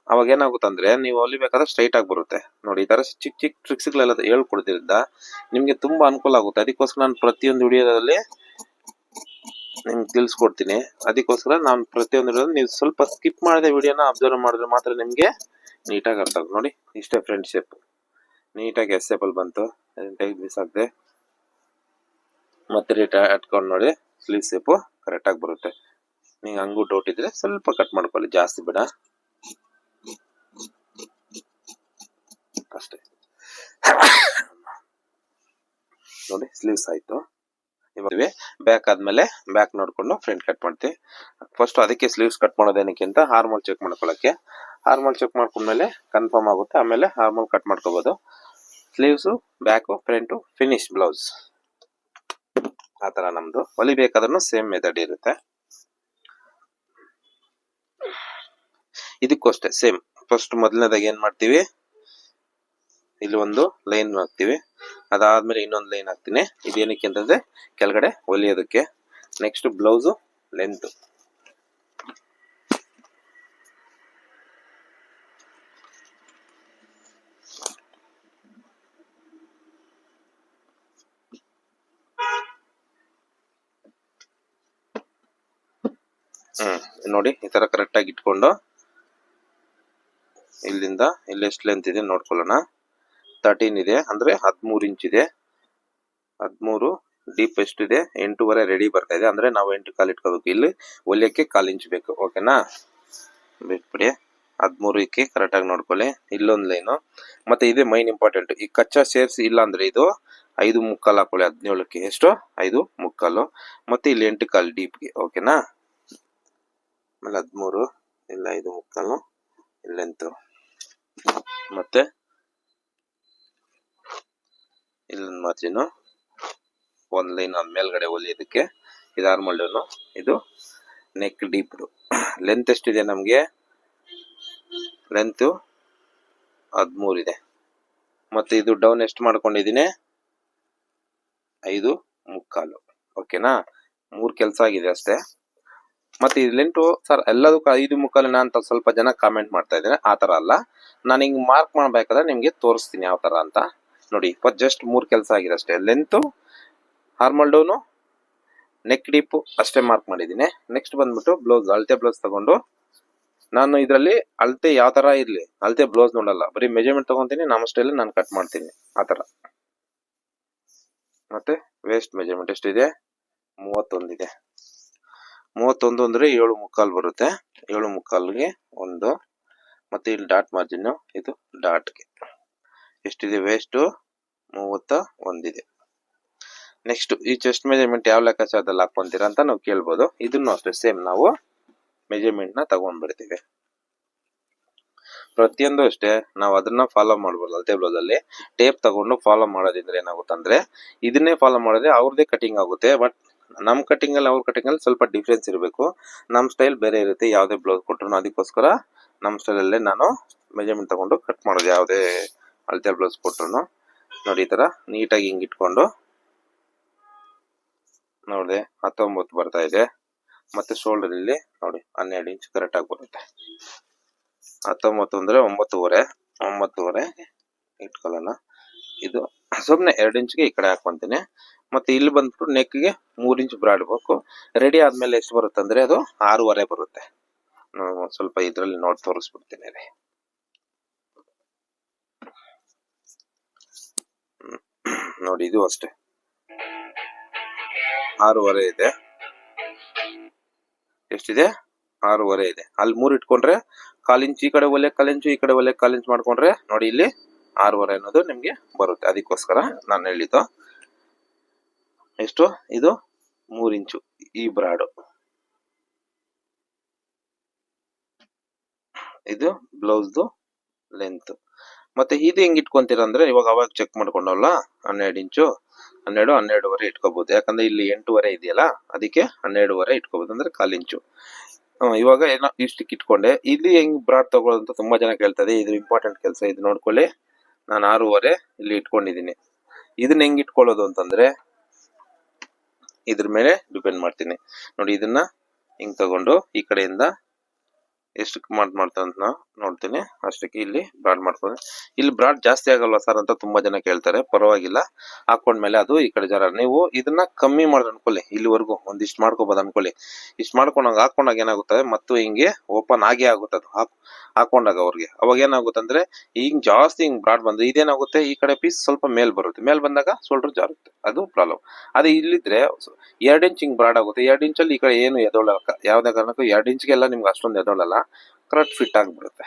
A: ಅವಾಗ ಏನಾಗುತ್ತಂದ್ರೆ ನೀವು ಹೊಲಿಬೇಕಾದ್ರೆ ಸ್ಟ್ರೈಟ್ ಆಗಿ ಬರುತ್ತೆ. ನೋಡಿ ಈ ತರ ಚಿಕ್ಕ ಚಿಕ್ಕ ಟ್ರಿಕ್ಸ್ ಗಳೆಲ್ಲ ಹೇಳ್ಕೊಡ್ತಿದ್ದ ನಿಮ್ಗೆ ತುಂಬಾ ಅನುಕೂಲ ಆಗುತ್ತೆ. ಅದಕ್ಕೋಸ್ಕರ ನಾನು ಪ್ರತಿಯೊಂದು ವಿಡಿಯೋದಲ್ಲಿ ನಿಮ್ಗೆ ತಿಳಿಸ್ಕೊಡ್ತೀನಿ. ಅದಕ್ಕೋಸ್ಕರ ನಾನು ಪ್ರತಿಯೊಂದು ವಿಡಿಯೋ ನೀವು ಸ್ವಲ್ಪ ಸ್ಕಿಪ್ ಮಾಡದೆ ವಿಡಿಯೋನ ಅಬ್ಸರ್ವ್ ಮಾಡಿದ್ರೆ ಮಾತ್ರ ನಿಮ್ಗೆ ನೀಟಾಗಿ ಅರ್ಥ ಆಗುತ್ತೆ. ನೋಡಿ ಇಷ್ಟೇ ಫ್ರಂಟ್ ಶೇಪ್ ನೀಟಾಗಿ ಎಸ್ ಶೇಪ್ ಅಲ್ಲಿ ಬಂತು. ಅದನ್ನ ತೆಗೆದು ಬಿಸಾಕ್ದೆ. ಮತ್ತೆ ರೇಟ್ ಹಟ್ಕೊಂಡು ನೋಡಿ ಸ್ಲೀವ್ ಶೇಪು ಕರೆಕ್ಟ್ ಆಗಿ ಬರುತ್ತೆ. ನೀವು ಹಂಗೂ ಡೌಟ್ ಇದ್ರೆ ಸ್ವಲ್ಪ ಕಟ್ ಮಾಡ್ಕೊಳ್ಳಿ, ಜಾಸ್ತಿ ಬೇಡ ಅಷ್ಟೇ. ನೋಡಿ ಸ್ಲೀವ್ಸ್ ಆಯ್ತು. ಇವಾಗ ಬ್ಯಾಕ್ ಆದ್ಮೇಲೆ ಬ್ಯಾಕ್ ನೋಡ್ಕೊಂಡು ಫ್ರಂಟ್ ಕಟ್ ಮಾಡ್ತೀವಿ. ಫಸ್ಟ್ ಅದಕ್ಕೆ ಸ್ಲೀವ್ಸ್ ಕಟ್ ಮಾಡೋದೇನಕ್ಕೆ ಅಂತ ಹಾರ್ಮೋಲ್ ಚೆಕ್ ಮಾಡ್ಕೊಳ್ಳೋಕೆ. ಹಾರ್ಮೋಲ್ ಚೆಕ್ ಮಾಡ್ಕೊಂಡ್ಮೇಲೆ ಕನ್ಫರ್ಮ್ ಆಗುತ್ತೆ, ಆಮೇಲೆ ಹಾರ್ಮೋಲ್ ಕಟ್ ಮಾಡ್ಕೋಬಹುದು. Sleeves back front finish blouse ಆ ತರ ನಮ್ದು. ಹೊಲಿಬೇಕಾದ್ರೂ ಸೇಮ್ ಮೆಥಡ್ ಇರುತ್ತೆ. ಇದಕ್ಕೂ ಅಷ್ಟೇ ಸೇಮ್. ಫಸ್ಟ್ ಮೊದಲನೇದಾಗಿ ಏನ್ ಮಾಡ್ತೀವಿ, ಇಲ್ಲಿ ಒಂದು ಲೈನ್ ಹಾಕ್ತಿವಿ, ಅದಾದ್ಮೇಲೆ ಇನ್ನೊಂದು ಲೈನ್ ಹಾಕ್ತೀನಿ. ಇದೇನಕ್ಕೆ ಅಂತಂದ್ರೆ ಕೆಳಗಡೆ ಹೊಲಿಯೋದಕ್ಕೆ. ನೆಕ್ಸ್ಟ್ ಬ್ಲೌಸು ಲೆಂತ್, ನೋಡಿ ಈ ತರ ಕರೆಕ್ಟ್ ಆಗಿ ಇಟ್ಕೊಂಡು ಇಲ್ಲಿಂದ ಇಲ್ಲಿ ಎಷ್ಟು ಲೆಂತ್ ಇದೆ ನೋಡ್ಕೊಳ್ಳೋಣ. 13 ಇದೆ ಅಂದ್ರೆ 13 ಇಂಚ್ ಇದೆ. 13 ಡೀಪ್ ಎಷ್ಟಿದೆ? 8.5 ರೆಡಿ ಬರ್ತಾ ಇದೆ. ಅಂದ್ರೆ ನಾವು 8 ಕಾಲು ಇಟ್ಕೋಬೇಕು. ಇಲ್ಲಿ ಹೊಲಿಯಕ್ಕೆ 1/4 ಇಂಚ್ ಬೇಕು. ಓಕೆನಾ? ಬಿಟ್ಬಿಡಿ. 13ಕ್ಕೆ ಕರೆಕ್ಟ್ ಆಗಿ ನೋಡ್ಕೊಳ್ಳಿ. ಇಲ್ಲೊಂದು ಲೈನು, ಮತ್ತೆ ಇದೇ ಮೈನ್ ಇಂಪಾರ್ಟೆಂಟ್. ಈ ಕಚ್ಚಾ ಸೇರಿಸಿ ಇಲ್ಲ ಅಂದ್ರೆ ಇದು 5.25 ಹಾಕೊಳ್ಳಿ. 17ಕ್ಕೆ ಎಷ್ಟು? 5.25. ಮತ್ತೆ ಇಲ್ಲಿ 8 ಕಾಲು ಡೀಪ್ಗೆ. ಓಕೆನಾ? ಆಮೇಲೆ 13 ಇಲ್ಲ 5.25 ಇಲ್ಲೆಂತು, ಮತ್ತೆ ಇಲ್ಲೊಂದು ಮಾರ್ಜಿನ್, ಒಂದ್ ಲೈನ್ ಮೇಲ್ಗಡೆ ಹೊಲಿಯೋದಕ್ಕೆ. ಇದು ಆರ್ಮಲ್ ಡೌನ್, ಇದು ನೆಕ್ ಡೀಪ್. ಲೆಂತ್ ಎಷ್ಟಿದೆ ನಮ್ಗೆ? ಲೆಂತ್ 13 ಇದೆ. ಮತ್ತೆ ಇದು ಡೌನ್ ಎಷ್ಟು ಮಾಡ್ಕೊಂಡಿದೀನಿ? 5:45. ಓಕೆನಾ, 3 ಕೆಲಸ ಆಗಿದೆ ಅಷ್ಟೇ. ಮತ್ತೆ ಇಲ್ಲೆಂಟು ಸರ್ ಎಲ್ಲದಕ್ಕೂ 5:45 ಅಂತ ಸ್ವಲ್ಪ ಜನ ಕಾಮೆಂಟ್ ಮಾಡ್ತಾ ಇದ್ದಾರೆ. ಆ ತರ ಅಲ್ಲ, ನಾನು ಹಿಂಗ್ ಮಾರ್ಕ್ ಮಾಡ್ಬೇಕಾದ್ರೆ ನಿಮ್ಗೆ ತೋರಿಸ್ತೀನಿ ಯಾವ ತರ ಅಂತ. ನೋಡಿ ಜಸ್ಟ್ 3 ಕೆಲಸ ಆಗಿದೆ ಅಷ್ಟೇ. ಲೆಂತ್, ಹಾರ್ಮಲ್ ಡೌನು, ನೆಕ್ ಡೀಪ್ ಅಷ್ಟೇ ಮಾರ್ಕ್ ಮಾಡಿದ್ದೀನಿ. ನೆಕ್ಸ್ಟ್ ಬಂದ್ಬಿಟ್ಟು ಬ್ಲೌಸ್, ಅಳತೆ ಬ್ಲೌಸ್ ತಗೊಂಡು ನಾನು ಇದರಲ್ಲಿ ಅಳತೆ ಯಾವ ತರ ಇರ್ಲಿ, ಅಳತೆ ಬ್ಲೌಸ್ ನೋಡಲ್ಲ, ಬರೀ ಮೆಜರ್ಮೆಂಟ್ ತಗೊಂತೀನಿ, ನಮ್ಮ ಸ್ಟೈಲ್ ನಾನು ಕಟ್ ಮಾಡ್ತೀನಿ ಆ ತರ. ಮತ್ತೆ ವೇಸ್ಟ್ ಮೆಜರ್ಮೆಂಟ್ ಎಷ್ಟಿದೆ, 31 ಇದೆ. 31 ಅಂದ್ರೆ 7:45 ಬರುತ್ತೆ. 7:45ಗೆ 1, ಮತ್ತೆ ಇಲ್ಲಿ ಡಾಟ್ ಮಾರ್ಜಿನ್, ಇದು ಡಾಟ್ಗೆ ಎಷ್ಟಿದೆ, ವೇಸ್ಟ್ 31 ಇದೆ. ನೆಕ್ಸ್ಟ್ ಈ ಚೆಸ್ಟ್ ಮೆಜರ್ಮೆಂಟ್ ಯಾವ ಲೆಕ್ಕಾಚಾರದಲ್ಲಿ ಹಾಕೊಂತೀರಾ ಅಂತ ನಾವು ಕೇಳ್ಬೋದು. ಇದನ್ನು ಅಷ್ಟೇ ಸೇಮ್ ನಾವು ಮೆಜರ್ಮೆಂಟ್ ನ ತಗೊಂಡ್ಬಿಡ್ತೀವಿ. ಪ್ರತಿಯೊಂದು ಅಷ್ಟೇ ನಾವು ಅದನ್ನ ಫಾಲೋ ಮಾಡ್ಬೋದು. ಅಳತೆ ಬ್ಲೌಸ್ ಅಲ್ಲಿ ಟೇಪ್ ತಗೊಂಡು ಫಾಲೋ ಮಾಡೋದ್ರಿಂದ ಏನಾಗುತ್ತಂದ್ರೆ, ಇದನ್ನೇ ಫಾಲೋ ಮಾಡಿದ್ರೆ ಅವ್ರದೇ ಕಟಿಂಗ್ ಆಗುತ್ತೆ. ಬಟ್ ನಮ್ ಕಟಿಂಗ್ ಅಲ್ಲಿ ಅವ್ರ ಕಟಿಂಗ್ ಅಲ್ಲಿ ಸ್ವಲ್ಪ ಡಿಫ್ರೆನ್ಸ್ ಇರಬೇಕು. ನಮ್ ಸ್ಟೈಲ್ ಬೇರೆ ಇರುತ್ತೆ ಯಾವುದೇ ಬ್ಲೌಸ್ ಕೊಟ್ಟರು. ಅದಕ್ಕೋಸ್ಕರ ನಮ್ ಸ್ಟೈಲ್ ಅಲ್ಲೇ ನಾನು ಮೆಜರ್ಮೆಂಟ್ ತಗೊಂಡು ಕಟ್ ಮಾಡೋದು. ಯಾವುದೇ ಅಳತೆ ಬ್ಲೌಸ್ ಕೊಟ್ರು ನೋಡಿ ಈ ತರ ನೀಟಾಗಿ ಹಿಂಗ್ ಇಟ್ಕೊಂಡು ನೋಡಿದೆ 19 ಬರ್ತಾ ಇದೆ. ಮತ್ತೆ ಶೋಲ್ಡರ್ ಇಲ್ಲಿ ನೋಡಿ 12 ಇಂಚ್ ಕರೆಕ್ಟ್ ಆಗಿ ಬರುತ್ತೆ. 19 ಅಂದ್ರೆ 9.5 ಇಟ್ಕೊಳ್ಳೋಣ. ಇದು ಸುಮ್ನೆ 2 ಇಂಚ್ಗೆ ಈ ಕಡೆ ಹಾಕೊಂತೀನಿ. ಮತ್ತೆ ಇಲ್ಲಿ ಬಂದ್ಬಿಟ್ಟು ನೆಕ್ಗೆ 3 ಇಂಚ್ ಬ್ರಾಡ್ ಬೇಕು. ರೆಡಿ ಆದ್ಮೇಲೆ ಎಷ್ಟು ಬರುತ್ತೆ ಅಂದ್ರೆ ಅದು 6.5 ಬರುತ್ತೆ. ಸ್ವಲ್ಪ ಇದ್ರಲ್ಲಿ ನೋಡಿ ತೋರಿಸ್ಬಿಡ್ತೀನಿ ರೀ. ನೋಡಿ ಇದು ಅಷ್ಟೇ 6.5 ಇದೆ. ಎಷ್ಟಿದೆ, 6.5 ಇದೆ. ಅಲ್ಲಿ 3 ಇಟ್ಕೊಂಡ್ರೆ 1/4 ಇಂಚ್ ಈ ಕಡೆ ಒಲೆ, 1/4 ಇಂಚು ಈ ಕಡೆ ಒಲೆ, 1/4 ಇಂಚ್ ಮಾಡ್ಕೊಂಡ್ರೆ ನೋಡಿ ಇಲ್ಲಿ 6.5 ಅನ್ನೋದು ನಿಮ್ಗೆ ಬರುತ್ತೆ. ಅದಕ್ಕೋಸ್ಕರ ನಾನು ಹೇಳಿದ್ದು. ಎಷ್ಟು ಇದು 3 ಇಂಚು ಈ ಬ್ರಾಡು. ಇದು ಬ್ಲೌಸ್ದು ಲೆಂತ್. ಮತ್ತೆ ಇದು ಹೆಂಗ್ ಇಟ್ಕೊಂತೀರ ಅಂದ್ರೆ, ಇವಾಗ ಅವಾಗ ಚೆಕ್ ಮಾಡ್ಕೊಂಡವಲ್ಲ 12 ಇಂಚು 12.5 ಇಟ್ಕೋಬಹುದು. ಯಾಕಂದ್ರೆ ಇಲ್ಲಿ 8.5 ಇದೆಯಲ್ಲ, ಅದಕ್ಕೆ 12.5 ಇಟ್ಕೋಬಹುದು, ಅಂದ್ರೆ 1/4 ಇಂಚು. ಇವಾಗ ಏನೋ ಇಷ್ಟಕ್ಕೆ ಇಟ್ಕೊಂಡೆ. ಇಲ್ಲಿ ಹೆಂಗ್ ಬ್ರಾಡ್ ತಗೊಳ್ಳೋದು ಅಂತ ತುಂಬಾ ಜನ ಕೇಳ್ತದೆ. ಇದು ಇಂಪಾರ್ಟೆಂಟ್ ಕೆಲಸ, ಇದು ನೋಡ್ಕೊಳ್ಳಿ. ನಾನು 6.5 ಇಲ್ಲಿ ಇಟ್ಕೊಂಡಿದ್ದೀನಿ. ಇದನ್ನ ಹೆಂಗ್ ಇಟ್ಕೊಳ್ಳೋದು ಅಂತಂದ್ರೆ ಇದ್ರ ಮೇಲೆ ಡಿಪೆಂಡ್ ಮಾಡ್ತೀನಿ. ನೋಡಿ ಇದನ್ನ ಹಿಂಗ್ ತಗೊಂಡು ಈ ಕಡೆಯಿಂದ ಎಷ್ಟು ಮಾಡ್ತಾ ಅಂತ ನೋಡ್ತೀನಿ, ಅಷ್ಟಕ್ಕೆ ಇಲ್ಲಿ ಬ್ರಾಡ್ ಮಾಡ್ಕೊಂಡು. ಇಲ್ಲಿ ಬ್ರಾಡ್ ಜಾಸ್ತಿ ಆಗಲ್ವಾ ಸರ್ ಅಂತ ತುಂಬಾ ಜನ ಕೇಳ್ತಾರೆ. ಪರವಾಗಿಲ್ಲ, ಹಾಕೊಂಡ್ಮೇಲೆ ಅದು ಈ ಕಡೆ ಜರ ನೀವು ಇದನ್ನ ಕಮ್ಮಿ ಮಾಡಿದ್ರೆ ಅನ್ಕೊಳ್ಳಿ, ಇಲ್ಲಿವರೆಗೂ ಒಂದಿಷ್ಟು ಮಾಡ್ಕೋಬಹುದು ಅನ್ಕೊಳ್ಳಿ. ಇಷ್ಟು ಮಾಡ್ಕೊಂಡಾಗ ಹಾಕೊಂಡಾಗ ಏನಾಗುತ್ತೆ, ಮತ್ತು ಹಿಂಗೆ ಓಪನ್ ಆಗೇ ಆಗುತ್ತೆ ಅದು ಹಾಕೊಂಡಾಗ ಅವ್ರಿಗೆ. ಅವಾಗ ಏನಾಗುತ್ತೆ ಅಂದ್ರೆ ಹಿಂಗ್ ಜಾಸ್ತಿ ಹಿಂಗ್ ಬ್ರಾಡ್ ಬಂದ್ರೆ ಇದೇನಾಗುತ್ತೆ, ಈ ಕಡೆ ಪೀಸ್ ಸ್ವಲ್ಪ ಮೇಲ್ ಬರುತ್ತೆ. ಮೇಲ್ ಬಂದಾಗ ಶೋಲ್ಡರ್ ಜಾರುತ್ತೆ, ಅದು ಪ್ರಾಬ್ಲಮ್. ಅದೇ ಇಲ್ಲಿದ್ರೆ 2 ಇಂಚ್ ಹಿಂಗ್ ಬ್ರಾಡ್ ಆಗುತ್ತೆ. 2 ಇಂಚಲ್ಲಿ ಈ ಕಡೆ ಏನು ಎದೊಳಲ್ಲ, ಯಾವ್ದೇ ಕಾರಣಕ್ಕೂ 2 ಇಂಚ್ಗೆಲ್ಲ ನಿಮ್ಗೆ ಅಷ್ಟೊಂದು ಎದೊಳಲ್ಲ, ಕರೆಕ್ಟ್ ಫಿಟ್ ಆಗ್ಬಿಡುತ್ತೆ.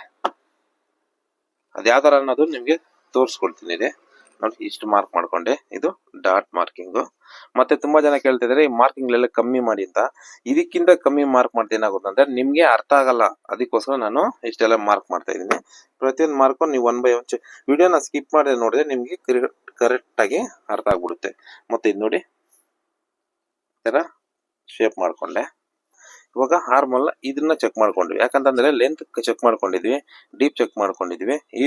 A: ಅದ್ ಯಾವ ತರ ಅನ್ನೋದು ನಿಮ್ಗೆ ತೋರಿಸ್ಕೊಡ್ತೀನಿ. ಇದೆ ನೋಡಿ, ಇಷ್ಟು ಮಾರ್ಕ್ ಮಾಡ್ಕೊಂಡೆ, ಇದು ಡಾಟ್ ಮಾರ್ಕಿಂಗು. ಮತ್ತೆ ತುಂಬಾ ಜನ ಕೇಳ್ತಿದ್ರೆ ಈ ಮಾರ್ಕಿಂಗ್ ಎಲ್ಲ ಕಮ್ಮಿ ಮಾಡಿ ಅಂತ. ಇದಕ್ಕಿಂತ ಕಮ್ಮಿ ಮಾರ್ಕ್ ಮಾಡ್ತಾ ಏನಾಗುತ್ತೆ ಅಂದ್ರೆ ನಿಮ್ಗೆ ಅರ್ಥ ಆಗಲ್ಲ. ಅದಕ್ಕೋಸ್ಕರ ನಾನು ಇಷ್ಟೆಲ್ಲ ಮಾರ್ಕ್ ಮಾಡ್ತಾ ಇದೀನಿ. ಪ್ರತಿಯೊಂದು ಮಾರ್ಕ್ ನೀವು 1 by 1 ವಿಡಿಯೋನ ಸ್ಕಿಪ್ ಮಾಡಿ ನೋಡಿದ್ರೆ ನಿಮ್ಗೆ ಕರೆಕ್ಟ್ ಆಗಿ ಅರ್ಥ ಆಗ್ಬಿಡುತ್ತೆ. ಮತ್ತೆ ಇದು ನೋಡಿ ಈ ತರ ಶೇಪ್ ಮಾಡ್ಕೊಂಡೆ. ಇವಾಗ ಹಾರ್ಮಲ್ ಇದನ್ನ ಚೆಕ್ ಮಾಡ್ಕೊಂಡ್ವಿ. ಯಾಕಂತಂದ್ರೆ ಲೆಂತ್ ಚೆಕ್ ಮಾಡ್ಕೊಂಡಿದ್ವಿ, ಡೀಪ್ ಚೆಕ್ ಮಾಡ್ಕೊಂಡಿದ್ವಿ, ಈ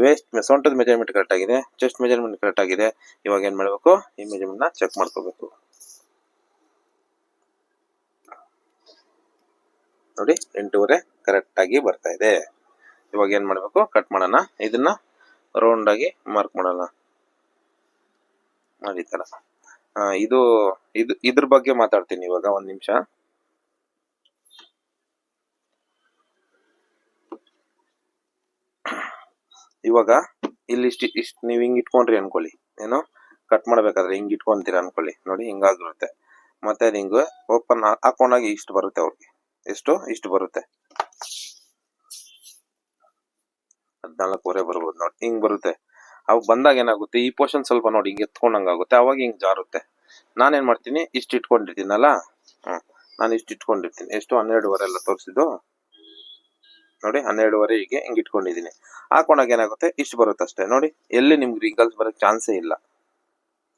A: ವೇಸ್ಟ್ ಸೊಂಟದ ಮೆಜರ್ಮೆಂಟ್ ಕರೆಕ್ಟ್ ಆಗಿದೆ, ಚೆಸ್ಟ್ ಮೆಜರ್ಮೆಂಟ್ ಕರೆಕ್ಟ್ ಆಗಿದೆ. ಇವಾಗ ಏನ್ ಮಾಡ್ಬೇಕು, ಈ ಮೆಜರ್ಮೆಂಟ್ ನ ಚೆಕ್ ಮಾಡ್ಕೋಬೇಕು. ನೋಡಿ 8.5 ಕರೆಕ್ಟ್ ಆಗಿ ಬರ್ತಾ ಇದೆ. ಇವಾಗ ಏನ್ ಮಾಡ್ಬೇಕು, ಕಟ್ ಮಾಡೋಣ. ಇದನ್ನ ರೌಂಡ್ ಆಗಿ ಮಾರ್ಕ್ ಮಾಡೋಣ. ನೋಡಿ ಈ ತರ. ಇದು ಇದ್ರ ಬಗ್ಗೆ ಮಾತಾಡ್ತೀನಿ ಇವಾಗ, 1 ನಿಮಿಷ. ಇವಾಗ ಇಲ್ಲಿ ಇಷ್ಟು ನೀವು ಹಿಂಗ್ ಇಟ್ಕೊಂಡ್ರಿ ಅನ್ಕೊಳ್ಳಿ, ಏನೋ ಕಟ್ ಮಾಡ್ಬೇಕಾದ್ರೆ ಹಿಂಗ್ ಇಟ್ಕೊಂತೀರ ಅನ್ಕೊಳ್ಳಿ. ನೋಡಿ ಹಿಂಗಾಗಿರುತ್ತೆ. ಮತ್ತೆ ಅದು ಹಿಂಗ ಓಪನ್ ಹಾಕೊಂಡಾಗ ಇಷ್ಟು ಬರುತ್ತೆ ಅವ್ರಿಗೆ. ಇಷ್ಟು ಬರುತ್ತೆ, 14.5 ಬರ್ಬೋದು ನೋಡಿ. ಹಿಂಗ್ ಬರುತ್ತೆ. ಅವಾಗ ಬಂದಾಗ ಏನಾಗುತ್ತೆ, ಈ ಪೋರ್ಷನ್ ಸ್ವಲ್ಪ ನೋಡಿ ಹಿಂಗೆ ಎತ್ಕೊಂಡಂಗ ಆಗುತ್ತೆ. ಅವಾಗ ಹಿಂಗ್ ಜಾರುತ್ತೆ. ನಾನೇನ್ ಮಾಡ್ತೀನಿ, ಇಷ್ಟು ಇಟ್ಕೊಂಡಿರ್ತೀನಲ್ಲ, ನಾನು ಇಷ್ಟು ಇಟ್ಕೊಂಡಿರ್ತೀನಿ. ಎಷ್ಟು 12.5 ಎಲ್ಲ ತೋರಿಸಿದ್ದು ನೋಡಿ, 12.5 ಹೀಗೆ ಹಿಂಗ್ ಇಟ್ಕೊಂಡಿದೀನಿ. ಹಾಕೊಂಡಾಗ ಏನಾಗುತ್ತೆ, ಇಷ್ಟು ಬರುತ್ತೆ ಅಷ್ಟೇ. ನೋಡಿ ಎಲ್ಲಿ ನಿಮ್ಗೆ ರಿಂಗಲ್ಸ್ ಬರಕ್ ಚಾನ್ಸೇ ಇಲ್ಲ.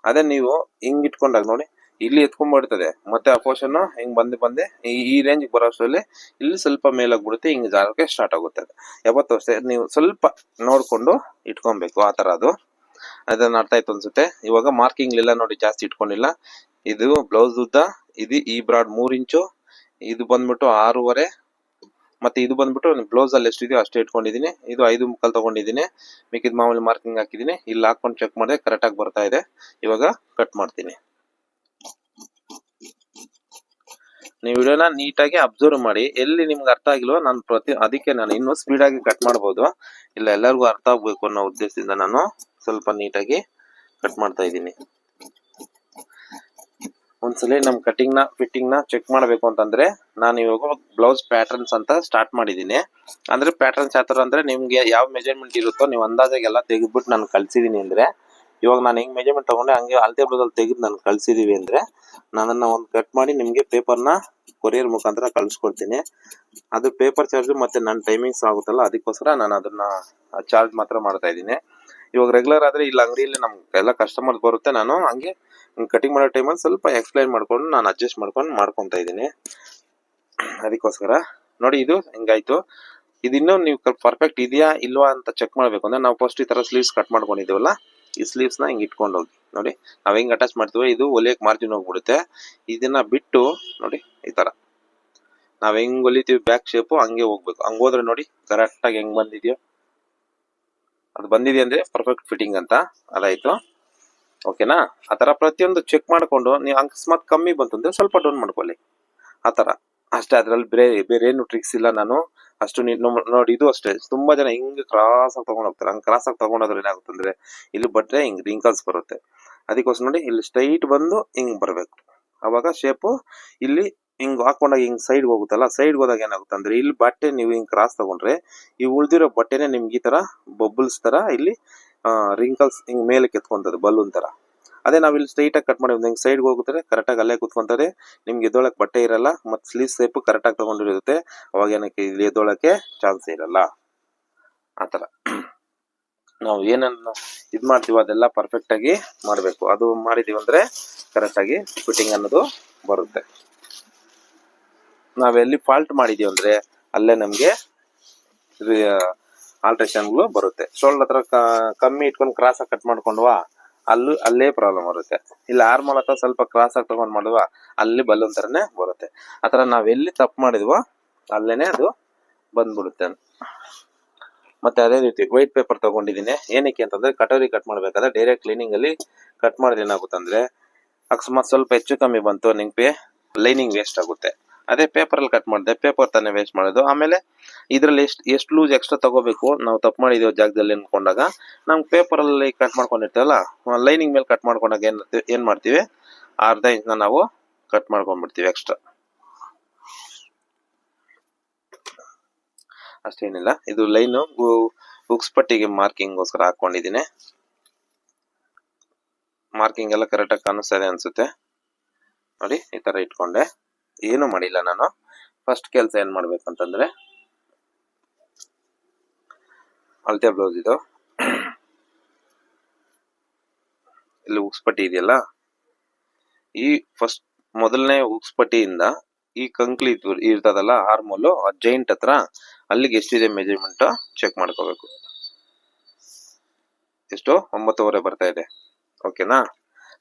A: ಅದೇ ನೀವು ಹಿಂಗ್ ಇಟ್ಕೊಂಡಾಗ ನೋಡಿ ಇಲ್ಲಿ ಎತ್ಕೊಂಡ್ಬಿಡ್ತದೆ. ಮತ್ತೆ ಆ ಪೋರ್ಷನ್ ಹಿಂಗ್ ಬಂದೆ ಈ ರೇಂಜ್ ಬರೋ ಅಷ್ಟರಲ್ಲಿ ಇಲ್ಲಿ ಸ್ವಲ್ಪ ಮೇಲಾಗ್ಬಿಡುತ್ತೆ, ಹಿಂಗ್ ಜಾರಕ್ಕೆ ಸ್ಟಾರ್ಟ್ ಆಗುತ್ತೆ. ಯಾವತ್ತೂ ಅಷ್ಟೇ ನೀವು ಸ್ವಲ್ಪ ನೋಡ್ಕೊಂಡು ಇಟ್ಕೊಬೇಕು, ಆ ತರ ಅದು. ಅದನ್ನ ಅರ್ಥ ಆಯ್ತು ಅನ್ಸುತ್ತೆ. ಇವಾಗ ಮಾರ್ಕಿಂಗ್ ಎಲ್ಲ ನೋಡಿ ಜಾಸ್ತಿ ಇಟ್ಕೊಂಡಿಲ್ಲ. ಇದು ಬ್ಲೌಸ್ ಉದ್ದ, ಇದು ಈ ಬ್ರಾಡ್ 3 ಇಂಚು, ಇದು ಬಂದ್ಬಿಟ್ಟು 6.5, ಮತ್ತೆ ಇದು ಬಂದ್ಬಿಟ್ಟು ಬ್ಲೌಸ್ ಅಲ್ಲಿ ಎಷ್ಟಿದೆಯೋ ಅಷ್ಟೇ ಇಟ್ಕೊಂಡಿದೀನಿ. ಇದು 5 ಮುಕ್ಕಾಲ್ ತಗೊಂಡಿದ್ದೀನಿ, ಮಿಕ್ಕಿದ ಮಾಮೂಲಿ ಮಾರ್ಕಿಂಗ್ ಹಾಕಿದೀನಿ. ಇಲ್ಲಿ ಹಾಕೊಂಡು ಚೆಕ್ ಮಾಡಿದೆ ಕರೆಕ್ಟ್ ಆಗಿ ಬರ್ತಾ ಇದೆ. ಇವಾಗ ಕಟ್ ಮಾಡ್ತೀನಿ. ನೀವು ವಿಡಿಯೋನ ನೀಟಾಗಿ ಅಬ್ಸರ್ವ್ ಮಾಡಿ, ಎಲ್ಲಿ ನಿಮ್ಗೆ ಅರ್ಥ ಆಗಿಲ್ವೋ ಅದಕ್ಕೆ ನಾನು ಇನ್ನೂ ಸ್ಪೀಡ್ ಆಗಿ ಕಟ್ ಮಾಡ್ಬೋದು, ಇಲ್ಲ ಎಲ್ಲರಿಗೂ ಅರ್ಥ ಆಗ್ಬೇಕು ಅನ್ನೋ ಉದ್ದೇಶದಿಂದ ನಾನು ಸ್ವಲ್ಪ ನೀಟಾಗಿ ಕಟ್ ಮಾಡ್ತಾ ಇದ್ದೀನಿ. ಒಂದ್ಸಲಿ ನಮ್ ಕಟಿಂಗ್ ನ ಫಿಟ್ಟಿಂಗ್ ನ ಚೆಕ್ ಮಾಡ್ಬೇಕು ಅಂತಂದ್ರೆ ನಾನು ಇವಾಗ ಬ್ಲೌಸ್ ಪ್ಯಾಟರ್ನ್ಸ್ ಅಂತ ಸ್ಟಾರ್ಟ್ ಮಾಡಿದೀನಿ. ಅಂದ್ರೆ ಪ್ಯಾಟರ್ನ್ಸ್ ಯಾವ ತರ ಅಂದ್ರೆ ನಿಮ್ಗೆ ಯಾವ ಮೆಜರ್ಮೆಂಟ್ ಇರುತ್ತೋ ನೀವು ಅಂದಾಜಾಗೆಲ್ಲ ತೆಗೆದ್ಬಿಟ್ಟು ನಾನು ಕಳ್ಸಿದೀನಿ. ಅಂದ್ರೆ ಇವಾಗ ನಾನು ಹೆಂಗ್ ಮೆಜರ್ಮೆಂಟ್ ತಗೊಂಡೆ ಹಂಗೆ ಅಳತೆ ಬ್ಲೌಸ್ ತೆಗೆದು ನಾನು ಕಳ್ಸಿದೀವಿ ಅಂದ್ರೆ ನಾನನ್ನ ಒಂದು ಕಟ್ ಮಾಡಿ ನಿಮ್ಗೆ ಪೇಪರ್ನ ಕೊರಿಯರ್ ಮುಖಾಂತರ ಕಳ್ಸಿಕೊಡ್ತೀನಿ. ಅದು ಪೇಪರ್ ಚಾರ್ಜ್ ಮತ್ತೆ ನನ್ನ ಟೈಮಿಂಗ್ಸ್ ಆಗುತ್ತಲ್ಲ, ಅದಕ್ಕೋಸ್ಕರ ನಾನು ಅದನ್ನ ಚಾರ್ಜ್ ಮಾತ್ರ ಮಾಡ್ತಾ ಇದ್ದೀನಿ. ಇವಾಗ ರೆಗ್ಯುಲರ್ ಆದ್ರೆ ಇಲ್ಲಿ ಅಂಗಡಿಯಲ್ಲಿ ನಮ್ಗೆಲ್ಲ ಕಸ್ಟಮರ್ಸ್ ಬರುತ್ತೆ, ನಾನು ಹಂಗೆ ಕಟಿಂಗ್ ಮಾಡೋ ಟೈಮಲ್ಲಿ ಸ್ವಲ್ಪ ಎಕ್ಸ್ಪ್ಲೈನ್ ಮಾಡ್ಕೊಂಡು ನಾನು ಅಡ್ಜಸ್ಟ್ ಮಾಡ್ಕೊಂತ ಇದ್ದೀನಿ. ಅದಕ್ಕೋಸ್ಕರ ನೋಡಿ ಇದು ಹಿಂಗಾಯ್ತು. ಇದಿನ್ನೂ ನೀವು ಪರ್ಫೆಕ್ಟ್ ಇದೆಯಾ ಇಲ್ವಾ ಅಂತ ಚೆಕ್ ಮಾಡ್ಬೇಕು ಅಂದ್ರೆ ನಾವು ಫಸ್ಟ್ ಈ ತರ ಸ್ಲೀವ್ಸ್ ಕಟ್ ಮಾಡ್ಕೊಂಡಿದ್ದೀವಲ್ಲ, ಈ ಸ್ಲೀವ್ಸ್ ನ ಹಿಂಗ್ ಇಟ್ಕೊಂಡು ಹೋಗಿ ನೋಡಿ. ನಾವ್ ಹೆಂಗ್ ಅಟ್ಯಾಚ್ ಮಾಡ್ತೀವೋ ಇದು ಹೊಲಿಯಕ್ ಮಾರ್ಜಿನ್ ಹೋಗ್ಬಿಡುತ್ತೆ. ಇದನ್ನ ಬಿಟ್ಟು ನೋಡಿ ಈ ತರ ನಾವ್ ಹೆಂಗ್ ಹೊಲಿತೀವಿ ಬ್ಯಾಕ್ ಶೇಪ್ ಹಂಗೆ ಹೋಗ್ಬೇಕು. ಹಂಗ್ ಹೋದ್ರೆ ನೋಡಿ ಕರೆಕ್ಟ್ ಆಗಿ ಹೆಂಗ್ ಬಂದಿದ್ಯೋ ಅದು ಬಂದಿದೆ ಅಂದ್ರೆ ಪರ್ಫೆಕ್ಟ್ ಫಿಟ್ಟಿಂಗ್ ಅಂತ ಅದಾಯ್ತು. ಓಕೆನಾ? ಆತರ ಪ್ರತಿಯೊಂದು ಚೆಕ್ ಮಾಡ್ಕೊಂಡು ನೀವು ಅಕಸ್ಮಾತ್ ಕಮ್ಮಿ ಬಂತಂದ್ರೆ ಸ್ವಲ್ಪ ಡೌನ್ ಮಾಡ್ಕೊಳ್ಳಿ, ಆತರ ಅಷ್ಟೇ. ಅದ್ರಲ್ಲಿ ಬೇರೆ ಏನು ಟ್ರಿಕ್ಸ್ ಇಲ್ಲ. ನಾನು ಅಷ್ಟು ನೋಡಿ ಇದು ಅಷ್ಟೇ. ತುಂಬಾ ಜನ ಹಿಂಗ್ ಕ್ರಾಸ್ ಆಗಿ ತಗೊಂಡ್ ಹೋಗ್ತಾರೆ. ಹಂಗ್ ಕ್ರಾಸ್ ಆಗಿ ತಗೊಂಡೋದ್ರೆ ಏನಾಗುತ್ತೆ ಅಂದ್ರೆ ಇಲ್ಲಿ ಬಟ್ರೆ ಹಿಂಗ್ ರಿಂಕಲ್ಸ್ ಬರುತ್ತೆ. ಅದಕ್ಕೋಸ್ಕರ ನೋಡಿ ಇಲ್ಲಿ ಸ್ಟ್ರೈಟ್ ಬಂದು ಹಿಂಗ್ ಬರ್ಬೇಕು. ಅವಾಗ ಶೇಪು ಇಲ್ಲಿ ಹಿಂಗ್ ಹಾಕೊಂಡಾಗ ಹಿಂಗ್ ಸೈಡ್ ಹೋಗುತ್ತಲ್ಲ, ಸೈಡ್ ಹೋದಾಗ ಏನಾಗುತ್ತೆ ಅಂದ್ರೆ ಇಲ್ಲಿ ಬಟ್ಟೆ ನೀವು ಹಿಂಗ್ ಕ್ರಾಸ್ ತಗೊಂಡ್ರೆ ಈ ಉಳ್ದಿರೋ ಬಟ್ಟೆನೆ ನಿಮ್ಗೆ ಈ ತರ ಬಬಲ್ಸ್ ತರ ಇಲ್ಲಿ ರಿಂಕಲ್ಸ್ ಹಿಂಗ್ ಮೇಲೆ ಕೆತ್ಕೊಂತದ್ದು ಬಲೂನ್ ತರ. ಅದೇ ನಾವ್ ಇಲ್ಲಿ ಸ್ಟ್ರೈಟ್ ಆಗಿ ಕಟ್ ಮಾಡಿ ಹಿಂಗ್ ಸೈಡ್ ಹೋಗುತ್ತಾರೆ, ಕರೆಕ್ಟ್ ಆಗಿ ಅಲ್ಲೇ ಕುತ್ಕೊಂತದೆ. ನಿಮ್ಗೆ ಎದ್ದೊಳಕ್ ಬಟ್ಟೆ ಇರಲ್ಲ, ಮತ್ ಸ್ಲೀವ್ ಶೇಪ್ ಕರೆಕ್ಟ್ ಆಗಿ ತಗೊಂಡಿರುತ್ತೆ. ಅವಾಗ ಏನಕ್ಕೆ ಇಲ್ಲಿ ಎದ್ದೊಳಕ್ಕೆ ಚಾನ್ಸ್ ಇರಲ್ಲ. ಆತರ ನಾವು ಏನನ್ನ ಇದ್ ಮಾಡ್ತೀವೋ ಅದೆಲ್ಲ ಪರ್ಫೆಕ್ಟ್ ಆಗಿ ಮಾಡ್ಬೇಕು. ಅದು ಮಾಡಿದೀವಿ ಅಂದ್ರೆ ಕರೆಕ್ಟ್ ಆಗಿ ಫಿಟ್ಟಿಂಗ್ ಅನ್ನೋದು ಬರುತ್ತೆ. ನಾವೆಲ್ಲಿ ಫಾಲ್ಟ್ ಮಾಡಿದೀವಿ ಅಂದ್ರೆ ಅಲ್ಲೇ ನಮ್ಗೆ ಆಲ್ಟ್ರೇಷನ್ಗಳು ಬರುತ್ತೆ. ಶೋಲ್ಡರ್ ಹತ್ರ ಕಮ್ಮಿ ಇಟ್ಕೊಂಡು ಕ್ರಾಸ್ ಆಗಿ ಕಟ್ ಮಾಡ್ಕೊಂಡ್ವಾ ಅಲ್ಲೇ ಪ್ರಾಬ್ಲಮ್ ಬರುತ್ತೆ. ಇಲ್ಲಿ ಆರ್ಮಲ್ ಹತ್ರ ಸ್ವಲ್ಪ ಕ್ರಾಸ್ ಆಗಿ ತಗೊಂಡ್ ಮಾಡುವ ಅಲ್ಲಿ ಬಲೂನ್ ತರನೇ ಬರುತ್ತೆ. ಆತರ ನಾವೆಲ್ಲಿ ತಪ್ಪು ಮಾಡಿದ್ವೋ ಅಲ್ಲೇನೆ ಅದು ಬಂದ್ಬಿಡುತ್ತೆ. ಮತ್ತೆ ಅದೇ ರೀತಿ ವೈಟ್ ಪೇಪರ್ ತಗೊಂಡಿದ್ದೀನಿ. ಏನಕ್ಕೆ ಅಂತಂದ್ರೆ ಕಟೋರಿ ಕಟ್ ಮಾಡ್ಬೇಕಾದ್ರೆ ಡೈರೆಕ್ಟ್ ಕ್ಲೀನಿಂಗ್ ಅಲ್ಲಿ ಕಟ್ ಮಾಡಿದ್ರೆ ಏನಾಗುತ್ತಂದ್ರೆ ಅಕಸ್ಮಾತ್ ಸ್ವಲ್ಪ ಹೆಚ್ಚು ಕಮ್ಮಿ ಬಂತು ನಿಂಗೆ ಲೈನಿಂಗ್ ವೇಸ್ಟ್ ಆಗುತ್ತೆ. ಅದೇ ಪೇಪರ್ ಅಲ್ಲಿ ಕಟ್ ಮಾಡಿದೆ ಪೇಪರ್ ತಾನೇ ವೇಸ್ಟ್ ಮಾಡೋದು. ಆಮೇಲೆ ಇದ್ರಲ್ಲಿ ಎಷ್ಟು ಲೂಸ್ ಎಕ್ಸ್ಟ್ರಾ ತಗೋಬೇಕು ನಾವು ತಪ್ಪು ಮಾಡಿದೀವಿ ಜಾಗದಲ್ಲಿ ಅನ್ಕೊಂಡಾಗ ನಮ್ಗೆ ಪೇಪರ್ ಅಲ್ಲಿ ಕಟ್ ಮಾಡ್ಕೊಂಡಿರ್ತೇವಲ್ಲ, ಲೈನಿಂಗ್ ಮೇಲೆ ಕಟ್ ಮಾಡ್ಕೊಂಡಾಗ ಏನ್ ಮಾಡ್ತೀವಿ, ಅರ್ಧ ಇಂಚ್ನ ನಾವು ಕಟ್ ಮಾಡ್ಕೊಂಡ್ಬಿಡ್ತೀವಿ ಎಕ್ಸ್ಟ್ರಾ. ಅಷ್ಟೇನಿಲ್ಲ. ಇದು ಲೈನ್ ಹುಕ್ಸ್ ಪಟ್ಟಿಗೆ ಮಾರ್ಕಿಂಗ್ ಗೋಸ್ಕರ ಹಾಕೊಂಡಿದ್ದೀನಿ. ಮಾರ್ಕಿಂಗ್ ಎಲ್ಲ ಕರೆಕ್ಟ್ ಆಗಿ ಕಾಣಿಸ್ತಾ ಇದೆ ಅನ್ಸುತ್ತೆ ನೋಡಿ. ಈ ತರ ಇಟ್ಕೊಂಡೆ, ಏನು ಮಾಡಿಲ್ಲ ನಾನು. ಫಸ್ಟ್ ಕೆಲಸ ಏನ್ ಮಾಡ್ಬೇಕಂತಂದ್ರೆ ಅಳತೆ ಬ್ಲೌಸ್ ಇದು ಇಲ್ಲಿ ಹುಕ್ಸ್ ಪಟ್ಟಿ ಇದೆಯಲ್ಲ, ಈ ಫಸ್ಟ್ ಮೊದಲನೇ ಹುಕ್ಸ್ ಪಟ್ಟಿಯಿಂದ ಈ ಕಂಕ್ಲಿ ಇರ್ತದಲ್ಲ ಆರ್ಮೋಲು ಆ ಜೈಂಟ್ ಹತ್ರ ಅಲ್ಲಿಗೆ ಎಷ್ಟಿದೆ ಮೆಜರ್ಮೆಂಟ್ ಚೆಕ್ ಮಾಡ್ಕೋಬೇಕು. ಎಷ್ಟು 9.5 ಬರ್ತಾ ಇದೆ. ಓಕೆನಾ?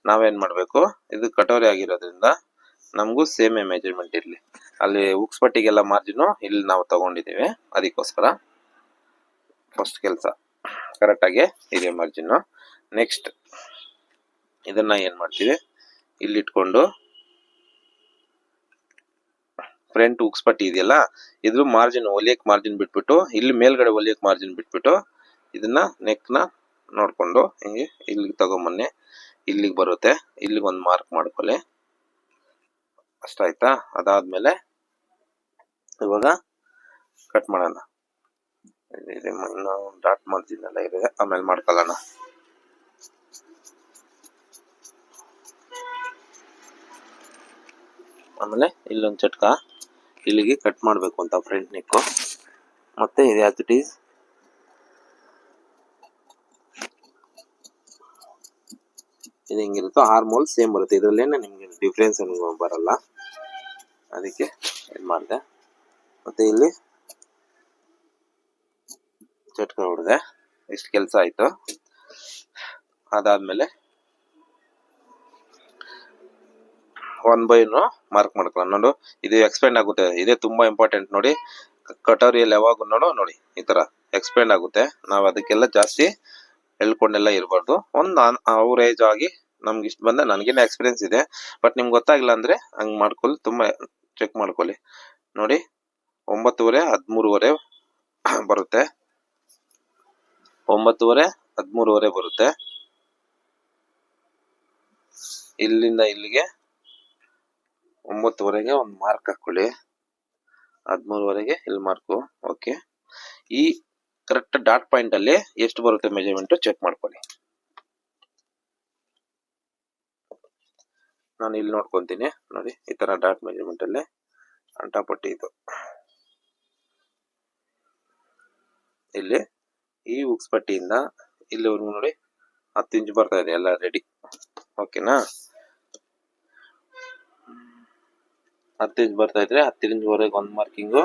A: ನಾವೇನ್ ಮಾಡ್ಬೇಕು, ಇದು ಕಟೋರಿ ಆಗಿರೋದ್ರಿಂದ ನಮಗೂ ಸೇಮೇ ಮೆಜರ್ಮೆಂಟ್ ಇರ್ಲಿ. ಅಲ್ಲಿ ಹುಕ್ಸ್ ಪಟ್ಟಿಗೆಲ್ಲ ಮಾರ್ಜಿನ್ ಇಲ್ಲಿ ನಾವು ತಗೊಂಡಿದ್ದೀವಿ, ಅದಕ್ಕೋಸ್ಕರ ಫಸ್ಟ್ ಕೆಲಸ ಕರೆಕ್ಟ್ ಆಗಿ ಇದೆ ಮಾರ್ಜಿನ್. ನೆಕ್ಸ್ಟ್ ಇದನ್ನ ಏನ್ ಮಾಡ್ತೀವಿ, ಇಲ್ಲಿ ಇಟ್ಕೊಂಡು ಫ್ರಂಟ್ ಹುಕ್ಸ್ ಪಟ್ಟಿ ಇದೆಯಲ್ಲ ಇದ್ರ ಮಾರ್ಜಿನ್ ಹೊಲಿಯಕ್ ಮಾರ್ಜಿನ್ ಬಿಟ್ಬಿಟ್ಟು ಇಲ್ಲಿ ಮೇಲ್ಗಡೆ ಹೊಲಿಯಕ್ ಮಾರ್ಜಿನ್ ಬಿಟ್ಬಿಟ್ಟು ಇದನ್ನ ನೆಕ್ ನ ನೋಡ್ಕೊಂಡು ಹಿಂಗೆ ಇಲ್ಲಿಗೆ ತಗೊಂಬನ್ನಿ. ಇಲ್ಲಿಗೆ ಬರುತ್ತೆ, ಇಲ್ಲಿಗೆ ಒಂದು ಮಾರ್ಕ್ ಮಾಡ್ಕೊಳ್ಳಿ. ಅಷ್ಟ ಆಯ್ತಾ? ಅದಾದ್ಮೇಲೆ ಇವಾಗ ಕಟ್ ಮಾಡೋಣ. ಇನ್ನು ಡಾಟ್ ಮಾರ್ಜಿನ್ ಎಲ್ಲ ಇದೆ, ಆಮೇಲೆ ಮಾಡ್ಕೊಳ್ಳೋಣ. ಆಮೇಲೆ ಇಲ್ಲೊಂದು ಚಟ್ಕ ಇಲ್ಲಿಗೆ ಕಟ್ ಮಾಡ್ಬೇಕು ಅಂತ ಫ್ರಂಟ್ ನೆಕ್. ಮತ್ತೆ ಇದು ಆಸ್ ಇಟ್ ಈಸ್ ಇದು ಹೆಂಗಿರುತ್ತೋ ಆರ್ಮೋಲ್ ಸೇಮ್ ಬರುತ್ತೆ. ಇದ್ರಲ್ಲೇನೆ ನಿಮ್ಗೆ ಡಿಫ್ರೆನ್ಸ್ ಬರಲ್ಲ, ಅದಕ್ಕೆ ಇದು ಮಾಡಿದೆ. ಮತ್ತೆ ಇಲ್ಲಿ ಚಟ್ಕ ಹೊಡೆದೆ. ಇಷ್ಟು ಕೆಲಸ ಆಯ್ತು. ಅದಾದ್ಮೇಲೆ 1/ನು ಮಾರ್ಕ್ ಮಾಡ್ಕೊಳ್ಳೋಣ. ನೋಡು ಇದು ಎಕ್ಸ್ಪೆಂಡ್ ಆಗುತ್ತೆ, ಇದೇ ತುಂಬಾ ಇಂಪಾರ್ಟೆಂಟ್ ನೋಡಿ. ಕಟೋರಿಯಲ್ಲಿ ಯಾವಾಗ ನೋಡಿ ಈ ತರ ಎಕ್ಸ್ಪೆಂಡ್ ಆಗುತ್ತೆ. ನಾವು ಅದಕ್ಕೆಲ್ಲ ಜಾಸ್ತಿ ಹೇಳ್ಕೊಂಡೆಲ್ಲ ಇರಬಾರ್ದು. ಒಂದು ಅವರೇಜ್ ಆಗಿ ನಮ್ಗೆ ಇಷ್ಟು ಬಂದ, ನನಗೇನೆ ಎಕ್ಸ್ಪೀರಿಯನ್ಸ್ ಇದೆ, ಬಟ್ ನಿಮ್ಗೆ ಗೊತ್ತಾಗಿಲ್ಲ ಅಂದ್ರೆ ಹಂಗ್ ಮಾಡ್ಕೊಳ್ಳಿ, ತುಂಬಾ ಚೆಕ್ ಮಾಡ್ಕೊಳ್ಳಿ. ನೋಡಿ 9:30 13:30 ಬರುತ್ತೆ, 9:30 13:30 ಬರುತ್ತೆ. ಇಲ್ಲಿಂದ ಇಲ್ಲಿಗೆ 9:30ಗೆ ಒಂದು ಮಾರ್ಕ್ ಹಾಕೊಳ್ಳಿ, 13:30ಗೆ ಇಲ್ಲಿ ಮಾರ್ಕು. ಓಕೆ, ಈ ಕರೆಕ್ಟ್ ಡಾಟ್ ಪಾಯಿಂಟ್ ಅಲ್ಲಿ ಎಷ್ಟು ಬರುತ್ತೆ ಮೆಜರ್ಮೆಂಟ್ ಚೆಕ್ ಮಾಡ್ಕೊಳ್ಳಿ. ನಾನು ಇಲ್ಲಿ ನೋಡ್ಕೊಂತೀನಿ ನೋಡಿ, ಈ ತರ ಡಾಟ್ ಮೆಜರ್ಮೆಂಟ್ ಅಲ್ಲಿ ಅಂಟಾಪಟ್ಟಿ ಇದು ಇಲ್ಲಿ ಈ ಉಕ್ಸ್ ಪಟ್ಟಿಯಿಂದ ಇಲ್ಲಿವರೆಗೂ ನೋಡಿ 10 ಇಂಚ್ ಬರ್ತಾ ಇದೆ, ಎಲ್ಲ ರೆಡಿ. ಓಕೆನಾ, 10 ಇಂಚ್ ಬರ್ತಾ ಇದ್ರೆ 10 ಇಂಚ್ವರೆಗೆ ಒಂದು ಮಾರ್ಕಿಂಗು,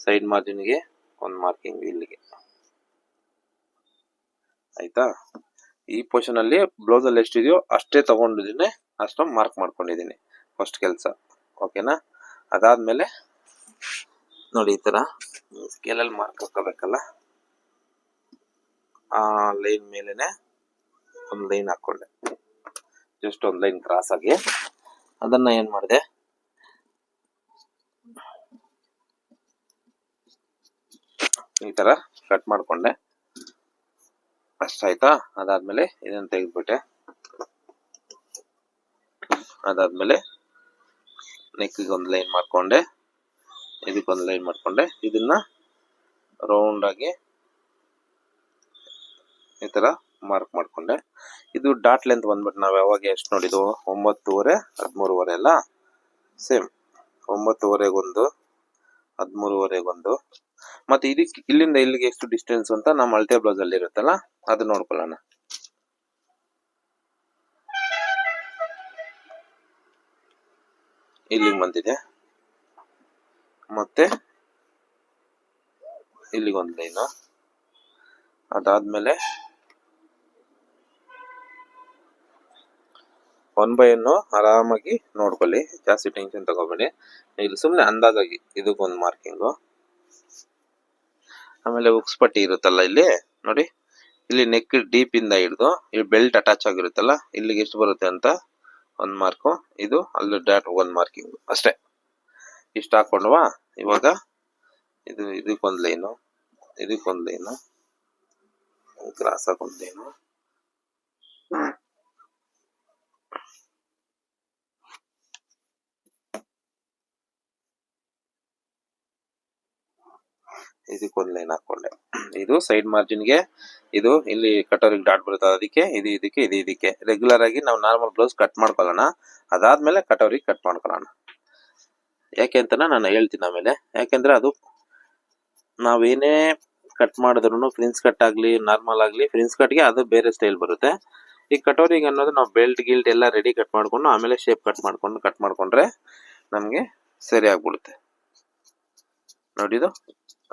A: ಸೈಡ್ ಮಾರ್ಜಿನ್ಗೆ ಒಂದು ಮಾರ್ಕಿಂಗ್ ಇಲ್ಲಿಗೆ. ಆಯ್ತಾ, ಈ ಪೊಸಿಷನ್ ಅಲ್ಲಿ ಬ್ಲೌಸ್ ಅಲ್ಲಿ ಎಷ್ಟಿದೆಯೋ ಅಷ್ಟೇ ತಗೊಂಡಿದ್ದೀನಿ, ಅಷ್ಟು ಮಾರ್ಕ್ ಮಾಡ್ಕೊಂಡಿದ್ದೀನಿ ಫಸ್ಟ್ ಕೆಲಸ. ಓಕೆನಾ, ಅದಾದ್ಮೇಲೆ ನೋಡಿ ಈ ತರ ಸ್ಕೇಲಲ್ಲಿ ಮಾರ್ಕ್ ಹಾಕೋಬೇಕಲ್ಲ, ಆ ಲೈನ್ ಮೇಲೆನೆ ಒಂದು ಲೈನ್ ಹಾಕೊಂಡೆ, ಜಸ್ಟ್ ಒಂದು ಲೈನ್ ಕ್ರಾಸ್ ಆಗಿ. ಅದನ್ನ ಏನ್ ಮಾಡಿದೆ, ಈ ತರ ಕಟ್ ಮಾಡ್ಕೊಂಡೆ ಅಷ್ಟಾಯ್ತಾ. ಅದಾದ್ಮೇಲೆ ಇದನ್ನ ತೆಗೆದ್ಬಿಟ್ಟೆ. ಅದಾದ್ಮೇಲೆ ನೆಕ್ಗೆ ಒಂದು ಲೈನ್ ಮಾಡ್ಕೊಂಡೆ, ಇದಕ್ಕೊಂದು ಲೈನ್ ಮಾಡ್ಕೊಂಡೆ, ಇದನ್ನ ರೌಂಡ್ ಆಗಿ ಈ ತರ ಮಾರ್ಕ್ ಮಾಡ್ಕೊಂಡೆ. ಇದು ಡಾಟ್ ಲೆಂತ್ ಬಂದ್ಬಿಟ್ಟು ನಾವ್ ಯಾವಾಗ ಎಷ್ಟು ನೋಡಿದ್ವು, 9:30 13:30 ಅಲ್ಲ, ಸೇಮ್ 9:30ಗೊಂದು 13:30ಗೊಂದು. ಮತ್ತೆ ಇದಕ್ಕೆ ಇಲ್ಲಿಂದ ಇಲ್ಲಿಗೆ ಎಷ್ಟು ಡಿಸ್ಟೆನ್ಸ್ ಅಂತ ನಮ್ಮ ಅಳತೆ ಬ್ಲೌಸ್ ಅಲ್ಲಿ ಇರುತ್ತಲ್ಲ, ಅದು ನೋಡ್ಕೊಳ್ಳೋಣ. ಇಲ್ಲಿಗೆ ಬಂದಿದೆ, ಮತ್ತೆ ಇಲ್ಲಿಗೊಂದು ಲೈನು. ಅದಾದ್ಮೇಲೆ 1/ನ್ನು ಆರಾಮಾಗಿ ನೋಡ್ಕೊಳ್ಳಿ, ಜಾಸ್ತಿ ಟೆನ್ಷನ್ ತಗೋಬೇಡಿ. ಇಲ್ಲಿ ಸುಮ್ನೆ ಅಂದಾಜಾಗಿ ಇದಕ್ಕೊಂದು ಮಾರ್ಕಿಂಗು. ಆಮೇಲೆ ಉಕ್ಸ್ ಪಟ್ಟಿ ಇರುತ್ತಲ್ಲ ಇಲ್ಲಿ ನೋಡಿ, ಇಲ್ಲಿ ನೆಕ್ ಡೀಪ್ ಇಂದ ಹಿಡಿದು ಇಲ್ಲಿ ಬೆಲ್ಟ್ ಅಟ್ಯಾಚ್ ಆಗಿರುತ್ತಲ್ಲ, ಇಲ್ಲಿಗೆ ಎಷ್ಟು ಬರುತ್ತೆ ಅಂತ ಒಂದು ಮಾರ್ಕು, ಇದು ಅಲ್ಲಿ ಡಾಟ್ ಒಂದು ಮಾರ್ಕಿಂಗ್ ಅಷ್ಟೇ. ಇಷ್ಟ ಹಾಕೊಂಡ್ವಾ. ಇವಾಗ ಇದು ಇದಕ್ಕೊಂದು ಲೈನು, ಇದಕ್ಕೊಂದು ಲೈನು, ಕ್ರಾಸ್ ಹಾಕೊಂಡ್ ಲೈನು, ಇದಕ್ಕೊಂದು ಲೈನ್ ಹಾಕೊಂಡೆ. ಇದು ಸೈಡ್ ಮಾರ್ಜಿನ್ಗೆ, ಇದು ಇಲ್ಲಿ ಕಟೋರಿಗೆ ಡಾಟ್ ಬರುತ್ತೆ, ಅದಕ್ಕೆ ಇದು ಇದಕ್ಕೆ ಇದು ಇದಕ್ಕೆ. ರೆಗ್ಯುಲರ್ ಆಗಿ ನಾವು ನಾರ್ಮಲ್ ಬ್ಲೌಸ್ ಕಟ್ ಮಾಡ್ಕೊಳ್ಳೋಣ, ಅದಾದ್ಮೇಲೆ ಕಟೋರಿಗೆ ಕಟ್ ಮಾಡ್ಕೊಳ್ಳೋಣ. ಯಾಕೆ ಅಂತ ನಾನು ಹೇಳ್ತೀನಿ ಆಮೇಲೆ. ಯಾಕೆಂದ್ರೆ ಅದು ನಾವೇನೇ ಕಟ್ ಮಾಡಿದ್ರು, ಫ್ರಿನ್ಸ್ ಕಟ್ ಆಗ್ಲಿ ನಾರ್ಮಲ್ ಆಗ್ಲಿ, ಫ್ರಿನ್ಸ್ ಕಟ್ಗೆ ಅದು ಬೇರೆ ಸ್ಟೈಲ್ ಬರುತ್ತೆ. ಈ ಕಟೋರಿಗೆ ಅನ್ನೋದು ನಾವು ಬೆಲ್ಟ್ ಗಿಲ್ಟ್ ಎಲ್ಲ ರೆಡಿ ಕಟ್ ಮಾಡ್ಕೊಂಡು ಆಮೇಲೆ ಶೇಪ್ ಕಟ್ ಮಾಡ್ಕೊಂಡ್ರೆ ನಮ್ಗೆ ಸರಿ ಆಗ್ಬಿಡುತ್ತೆ. ನೋಡಿದು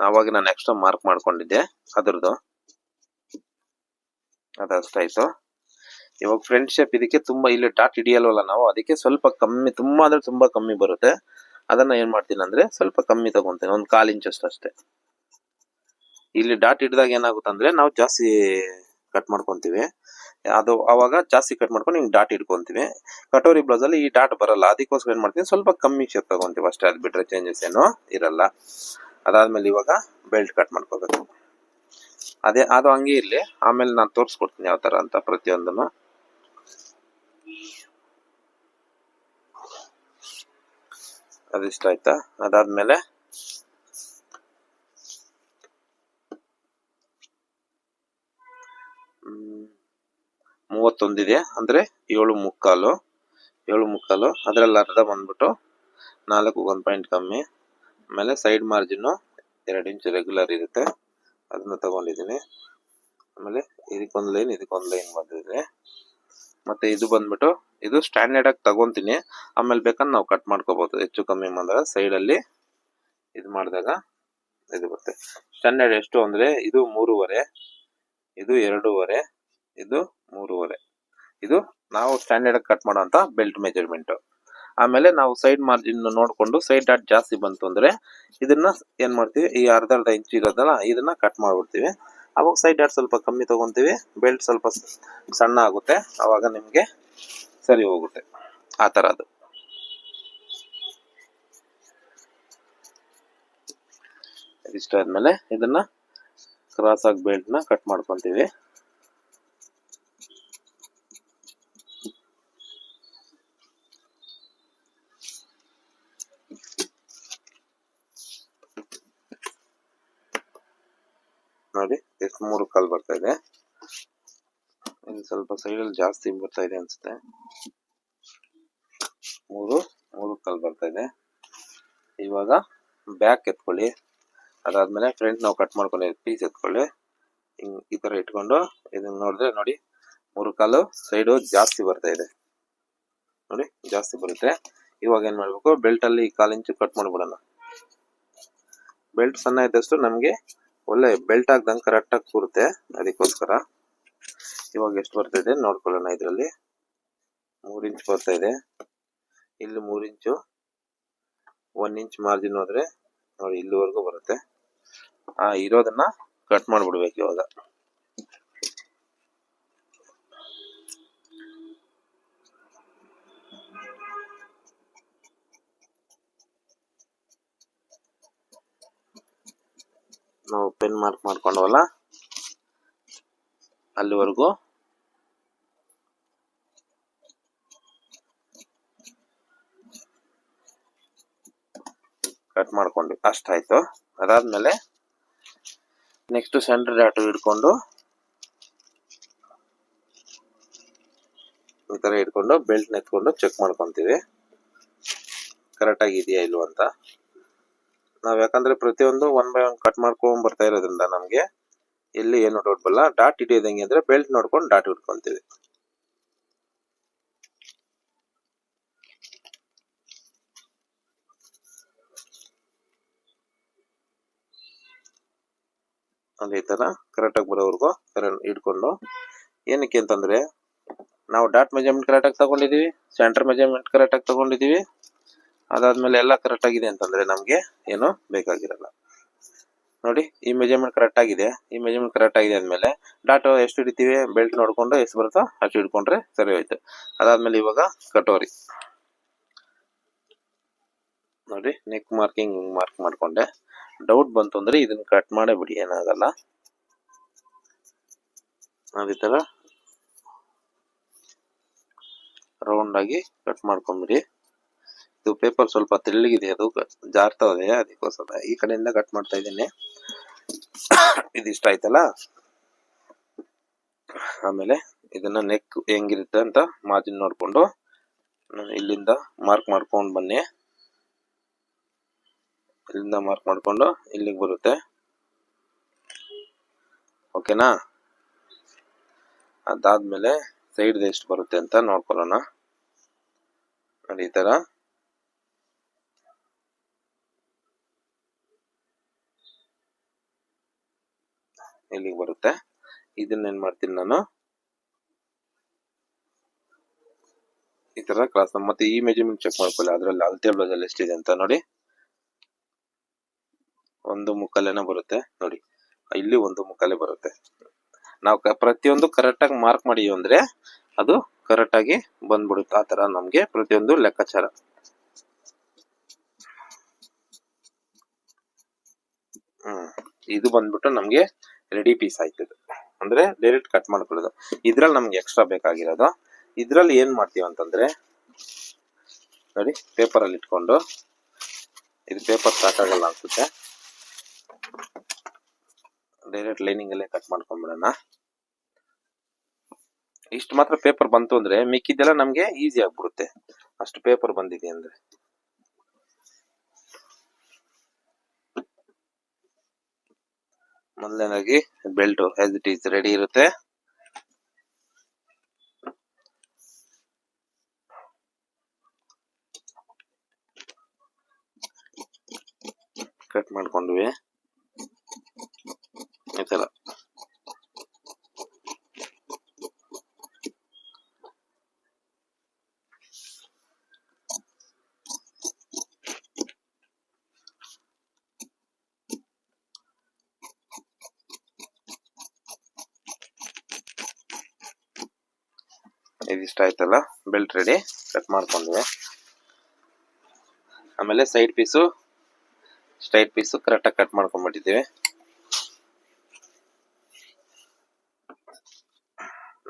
A: ಆವಾಗ ನಾನು ಎಕ್ಸ್ಟ್ರಾ ಮಾರ್ಕ್ ಮಾಡ್ಕೊಂಡಿದ್ದೆ ಅದ್ರದ್ದು, ಅದಷ್ಟಾಯ್ತು. ಇವಾಗ ಫ್ರಂಟ್ ಶೇಪ್ ಇದಕ್ಕೆ ತುಂಬಾ ಇಲ್ಲಿ ಡಾಟ್ ಹಿಡಿಯಲ್ವಲ್ಲ ನಾವು, ಅದಕ್ಕೆ ಸ್ವಲ್ಪ ಕಮ್ಮಿ, ತುಂಬಾ ಅಂದ್ರೆ ತುಂಬಾ ಕಮ್ಮಿ ಬರುತ್ತೆ. ಅದನ್ನ ಏನ್ ಮಾಡ್ತೀನಿ ಅಂದ್ರೆ ಸ್ವಲ್ಪ ಕಮ್ಮಿ ತಗೊಂತೇನೆ, ಒಂದು 1/4 ಇಂಚ್ ಅಷ್ಟೇ. ಇಲ್ಲಿ ಡಾಟ್ ಹಿಡಿದಾಗ ಏನಾಗುತ್ತೆ ಅಂದ್ರೆ ನಾವು ಜಾಸ್ತಿ ಕಟ್ ಮಾಡ್ಕೊಂತೀವಿ, ಅದು ಅವಾಗ ಜಾಸ್ತಿ ಕಟ್ ಮಾಡ್ಕೊಂಡು ಹಿಂಗ್ ಡಾಟ್ ಹಿಡ್ಕೊಂತೀವಿ. ಕಟೋರಿ ಬ್ಲೌಸ್ ಅಲ್ಲಿ ಈ ಡಾಟ್ ಬರಲ್ಲ, ಅದಕ್ಕೋಸ್ಕರ ಏನ್ ಮಾಡ್ತೀವಿ ಸ್ವಲ್ಪ ಕಮ್ಮಿ ಶೇಪ್ ತಗೊಂತೀವಿ ಅಷ್ಟೇ, ಅದ್ ಬಿಟ್ರೆ ಚೇಂಜಸ್ ಏನು ಇರಲ್ಲ. ಅದಾದ್ಮೇಲೆ ಇವಾಗ ಬೆಲ್ಟ್ ಕಟ್ ಮಾಡ್ಕೋಬೇಕು. ಅದೇ ಅದು ಹಂಗೆ ಇರ್ಲಿ, ಆಮೇಲೆ ನಾನು ತೋರಿಸ್ಕೊಡ್ತೀನಿ ಯಾವ ತರ ಅಂತ ಪ್ರತಿಯೊಂದನ್ನು. ಅದಿಷ್ಟ ಆಯ್ತಾ. ಅದಾದ್ಮೇಲೆ 31 ಇದೆ ಅಂದ್ರೆ 7 ಮುಕ್ಕಾಲು, ಅದ್ರಲ್ಲಿ ಅರ್ಧ ಬಂದ್ಬಿಟ್ಟು 4ಗೆ 1 ಪಾಯಿಂಟ್ ಕಮ್ಮಿ. ಆಮೇಲೆ ಸೈಡ್ ಮಾರ್ಜಿನ್ 2 ಇಂಚ್ ರೆಗ್ಯುಲರ್ ಇರುತ್ತೆ, ಅದನ್ನ ತಗೊಂಡಿದ್ದೀನಿ. ಆಮೇಲೆ ಇದಕ್ಕೊಂದು ಲೈನ್ ಬಂದಿದೆ. ಮತ್ತೆ ಇದು ಬಂದ್ಬಿಟ್ಟು ಇದು ಸ್ಟ್ಯಾಂಡರ್ಡ್ ಆಗಿ ತಗೊಂತೀನಿ, ಆಮೇಲೆ ಬೇಕಂದ್ರೆ ನಾವು ಕಟ್ ಮಾಡ್ಕೋಬಹುದು, ಹೆಚ್ಚು ಕಮ್ಮಿ ಬಂದಾಗ ಸೈಡ್ ಅಲ್ಲಿ ಇದು ಮಾಡಿದಾಗ ಇದು ಬರುತ್ತೆ. ಸ್ಟ್ಯಾಂಡರ್ಡ್ ಎಷ್ಟು ಅಂದ್ರೆ ಇದು 3.5, ಇದು 2.5, ಇದು 3.5. ಇದು ನಾವು ಸ್ಟ್ಯಾಂಡರ್ಡ್ ಕಟ್ ಮಾಡುವಂತ ಬೆಲ್ಟ್ ಮೆಜರ್ಮೆಂಟ್. ಆಮೇಲೆ ನಾವು ಸೈಡ್ ಮಾರ್ಜಿನ್ ನೋಡ್ಕೊಂಡು ಸೈಡ್ ಡಾಟ್ ಜಾಸ್ತಿ ಬಂತು ಅಂದ್ರೆ ಇದನ್ನ ಏನ್ ಮಾಡ್ತೀವಿ, ಈ ಅರ್ಧ ಇಂಚ್ ಇರೋದಲ್ಲ ಇದನ್ನ ಕಟ್ ಮಾಡ್ಬಿಡ್ತೀವಿ. ಅವಾಗ ಸೈಡ್ ಡಾಟ್ ಸ್ವಲ್ಪ ಕಮ್ಮಿ ತಗೊಂತೀವಿ, ಬೆಲ್ಟ್ ಸ್ವಲ್ಪ ಸಣ್ಣ ಆಗುತ್ತೆ, ಅವಾಗ ನಿಮ್ಗೆ ಸರಿ ಹೋಗುತ್ತೆ. ಆ ತರ ಅದು. ಇಷ್ಟ ಆದ್ಮೇಲೆ ಇದನ್ನ ಕ್ರಾಸ್ ಆಗಿ ಬೆಲ್ಟ್ ನ ಕಟ್ ಮಾಡ್ಕೊಂತೀವಿ. ನೋಡಿ ಎಷ್ಟು 3 ಕಾಲ್ ಬರ್ತಾ ಇದೆ. ಇದು ಸ್ವಲ್ಪ ಸೈಡ್ ಅಲ್ಲಿ ಜಾಸ್ತಿ ಬರ್ತಾ ಇದೆ ಅನ್ಸುತ್ತೆ. 3 ಕಾಲ್ ಬರ್ತಾ ಇದೆ. ಇವಾಗ ಬ್ಯಾಕ್ ಎತ್ಕೊಳ್ಳಿ. ಅದಾದ್ಮೇಲೆ ಫ್ರಂಟ್ ನಾವು ಕಟ್ ಮಾಡ್ಕೊಂಡು ಪೀಸ್ ಎತ್ಕೊಳ್ಳಿ. ಈ ತರ ಇಟ್ಕೊಂಡು ಇದನ್ನ ನೋಡಿದ್ರೆ ನೋಡಿ 3 ಕಾಲು ಸೈಡು ಜಾಸ್ತಿ ಬರ್ತಾ ಇದೆ. ನೋಡಿ ಜಾಸ್ತಿ ಬರುತ್ತೆ. ಇವಾಗ ಏನ್ ಮಾಡ್ಬೇಕು, ಬೆಲ್ಟ್ ಅಲ್ಲಿ 1/4 ಇಂಚು ಕಟ್ ಮಾಡ್ಬಿಡೋಣ. ಬೆಲ್ಟ್ ಸಣ್ಣ ಇದ್ದಷ್ಟು ನಮ್ಗೆ ಒಳ್ಳೆ ಬೆಲ್ಟ್ ಆಗ್ದಂಗೆ ಕರೆಕ್ಟ್ ಆಗಿ ಕೂರುತ್ತೆ. ಅದಕ್ಕೋಸ್ಕರ ಇವಾಗ ಎಷ್ಟು ಬರ್ತಾ ಇದೆ ನೋಡ್ಕೊಳ್ಳೋಣ. ಇದ್ರಲ್ಲಿ 3 ಇಂಚ್ ಬರ್ತಾ ಇದೆ. ಇಲ್ಲಿ 3 ಇಂಚು, 1 ಇಂಚ್ ಮಾರ್ಜಿನ್ ಹೋದ್ರೆ ನೋಡಿ ಇಲ್ಲಿವರೆಗೂ ಬರುತ್ತೆ. ಇರೋದನ್ನ ಕಟ್ ಮಾಡ್ಬಿಡ್ಬೇಕು. ಇವಾಗ ನಾವು ಪೆನ್ ಮಾರ್ಕ್ ಮಾಡ್ಕೊಂಡವಲ್ಲ ಅಲ್ಲಿವರೆಗೂ ಕಟ್ ಮಾಡ್ಕೊಂಡ್ವಿ. ಅಷ್ಟಾಯ್ತು. ಅದಾದ್ಮೇಲೆ ನೆಕ್ಸ್ಟ್ ಸೆಂಟರ್ ಡಾಟ್ ಹಿಡ್ಕೊಂಡು ಈ ತರ ಹಿಡ್ಕೊಂಡು ಬೆಲ್ಟ್ ನೆತ್ಕೊಂಡು ಚೆಕ್ ಮಾಡ್ಕೊಂತೀವಿ ಕರೆಕ್ಟ್ ಆಗಿ ಇದೆಯಾ ಇಲ್ವ ಅಂತ. ನಾವ್ ಯಾಕಂದ್ರೆ ಪ್ರತಿಯೊಂದು 1 by 1 ಕಟ್ ಮಾಡ್ಕೊಂಡ್ ಬರ್ತಾ ಇರೋದ್ರಿಂದ ನಮ್ಗೆ ಎಲ್ಲಿ ಏನು ಡೌಟ್ ಬರಲ್ಲ. ಡಾಟ್ ಹಿಡಿಯೋದಂಗೆ ಅಂದ್ರೆ ಬೆಲ್ಟ್ ನೋಡ್ಕೊಂಡು ಡಾಟ್ ಹಿಡ್ಕೊಂತೀವಿ. ಈ ತರ ಕರೆಕ್ಟ್ ಆಗಿ ಬರೋವರೆಗೂ ಹಿಡ್ಕೊಂಡು, ಏನಕ್ಕೆ ಅಂತಂದ್ರೆ ನಾವು ಡಾಟ್ ಮೆಜರ್ಮೆಂಟ್ ಕರೆಕ್ಟ್ ಆಗಿ ತಗೊಂಡಿದೀವಿ, ಸೆಂಟರ್ ಮೆಜರ್ಮೆಂಟ್ ಕರೆಕ್ಟ್ ಆಗಿ ತಗೊಂಡಿದೀವಿ. ಅದಾದ್ಮೇಲೆ ಎಲ್ಲ ಕರೆಕ್ಟ್ ಆಗಿದೆ ಅಂತಂದ್ರೆ ನಮ್ಗೆ ಏನು ಬೇಕಾಗಿರಲ್ಲ. ನೋಡಿ ಈ ಮೆಜರ್ಮೆಂಟ್ ಕರೆಕ್ಟ್ ಆಗಿದೆ. ಈ ಮೆಜರ್ಮೆಂಟ್ ಕರೆಕ್ಟ್ ಆಗಿದೆ ಅಂದ್ಮೇಲೆ ಡಾಟ್ ಎಷ್ಟು ಹಿಡಿತೀವಿ, ಬೆಲ್ಟ್ ನೋಡ್ಕೊಂಡು ಎಷ್ಟು ಬರುತ್ತೋ ಅಷ್ಟು ಹಿಡ್ಕೊಂಡ್ರೆ ಸರಿ ಹೋಯ್ತು. ಅದಾದ್ಮೇಲೆ ಇವಾಗ ಕಟೋರಿ ನೋಡಿ ನೆಕ್ ಮಾರ್ಕಿಂಗ್ ಮಾರ್ಕ್ ಮಾಡ್ಕೊಂಡೆ. ಡೌಟ್ ಬಂತು ಅಂದ್ರೆ ಇದನ್ನ ಕಟ್ ಮಾಡೇ ಬಿಡಿ, ಏನಾಗಲ್ಲ. ಅದೇ ತರ ರೌಂಡ್ ಆಗಿ ಕಟ್ ಮಾಡ್ಕೊಂಬಿಡಿ. ಇದು ಪೇಪರ್ ಸ್ವಲ್ಪ ತೆಳ್ಳಗಿದೆ, ಅದು ಜಾರ್ತಾ ಇದೆ, ಅದಕ್ಕೋಸ್ಕರ ಈ ಕಡೆಯಿಂದ ಕಟ್ ಮಾಡ್ತಾ ಇದ್ದೀನಿ. ಇದಿಷ್ಟ ಆಯ್ತಲ್ಲ. ಆಮೇಲೆ ಇದನ್ನ ನೆಕ್ ಹೆಂಗಿರುತ್ತೆ ಅಂತ ಮಾರ್ಜಿನ್ ನೋಡ್ಕೊಂಡು ಇಲ್ಲಿಂದ ಮಾರ್ಕ್ ಮಾಡ್ಕೊಂಡು ಬನ್ನಿ. ಇಲ್ಲಿಂದ ಮಾರ್ಕ್ ಮಾಡ್ಕೊಂಡು ಇಲ್ಲಿಗೆ ಬರುತ್ತೆ. ಓಕೆನಾ? ಅದಾದ್ಮೇಲೆ ಸೈಡ್ ಎಷ್ಟು ಬರುತ್ತೆ ಅಂತ ನೋಡ್ಕೊಳ್ಳೋಣ. ನೋಡಿ ಈ ತರ ಇಲ್ಲಿಗೆ ಬರುತ್ತೆ. ಇದನ್ನ ಏನ್ ಮಾಡ್ತೀನಿ ನಾನು, ಈ ತರ ಕ್ರಾಸ್ ಮತ್ತೆ ಈ ಮೆಜರ್ಮೆಂಟ್ ಚೆಕ್ ಮಾಡ್ಕೊಳ್ಳಿ. ಅದ್ರಲ್ಲಿ ಅಳತೆ ಬ್ಲೌಸ್ ಎಷ್ಟಿದೆ ಅಂತ ನೋಡಿ. 1 ಮುಕ್ಕಾಲೇನ ಬರುತ್ತೆ ನೋಡಿ. ಇಲ್ಲಿ 1 ಮುಕ್ಕಾಲೆ ಬರುತ್ತೆ. ನಾವು ಪ್ರತಿಯೊಂದು ಕರೆಕ್ಟ್ ಆಗಿ ಮಾರ್ಕ್ ಮಾಡಿವಿ ಅಂದ್ರೆ ಅದು ಕರೆಕ್ಟ್ ಆಗಿ ಬಂದ್ಬಿಡುತ್ತೆ. ಆ ತರ ನಮ್ಗೆ ಪ್ರತಿಯೊಂದು ಲೆಕ್ಕಾಚಾರ. ಇದು ಬಂದ್ಬಿಟ್ಟು ನಮ್ಗೆ ರೆಡಿ ಪೀಸ್ ಆಯ್ತದೆ. ಅಂದ್ರೆ ಡೈರೆಕ್ಟ್ ಕಟ್ ಮಾಡ್ಕೊಳ್ಳೋದು. ಇದ್ರಲ್ಲಿ ನಮ್ಗೆ ಎಕ್ಸ್ಟ್ರಾ ಬೇಕಾಗಿರೋದು, ಇದ್ರಲ್ಲಿ ಏನ್ ಮಾಡ್ತೀವಿ ಅಂತಂದ್ರೆ ನೋಡಿ ಪೇಪರ್ ಅಲ್ಲಿ ಇಟ್ಕೊಂಡು, ಇದು ಪೇಪರ್ ಸಾಕಾಗಲ್ಲ ಅನ್ಸುತ್ತೆ, ಡೈರೆಕ್ಟ್ ಲೈನಿಂಗ್ ಅಲ್ಲೇ ಕಟ್ ಮಾಡ್ಕೊಂಡ್ಬಿಡೋಣ. ಇಷ್ಟು ಮಾತ್ರ ಪೇಪರ್ ಬಂತು ಅಂದ್ರೆ ಮಿಕ್ಕಿದ್ದೆಲ್ಲ ನಮ್ಗೆ ಈಸಿ ಆಗ್ಬಿಡುತ್ತೆ. ಅಷ್ಟು ಪೇಪರ್ ಬಂದಿದೆ ಅಂದ್ರೆ. ಮೊದಲನೇದಾಗಿ belt as it is ready ಇರುತ್ತೆ. ಕಟ್ ಮಾಡ್ಕೊಂಡ್ವಿ ಈ ತರ. ಇದಿಷ್ಟ ಆಯ್ತಲ್ಲ, ಬೆಲ್ಟ್ ರೆಡಿ, ಕಟ್ ಮಾಡ್ಕೊಂಡ್ವಿ. ಆಮೇಲೆ ಸೈಡ್ ಪೀಸು ಸ್ಟ್ರೈಟ್ ಪೀಸು ಕರೆಕ್ಟಾಗಿ ಕಟ್ ಮಾಡ್ಕೊಂಡ್ಬಿಟ್ಟಿದ್ದೀವಿ.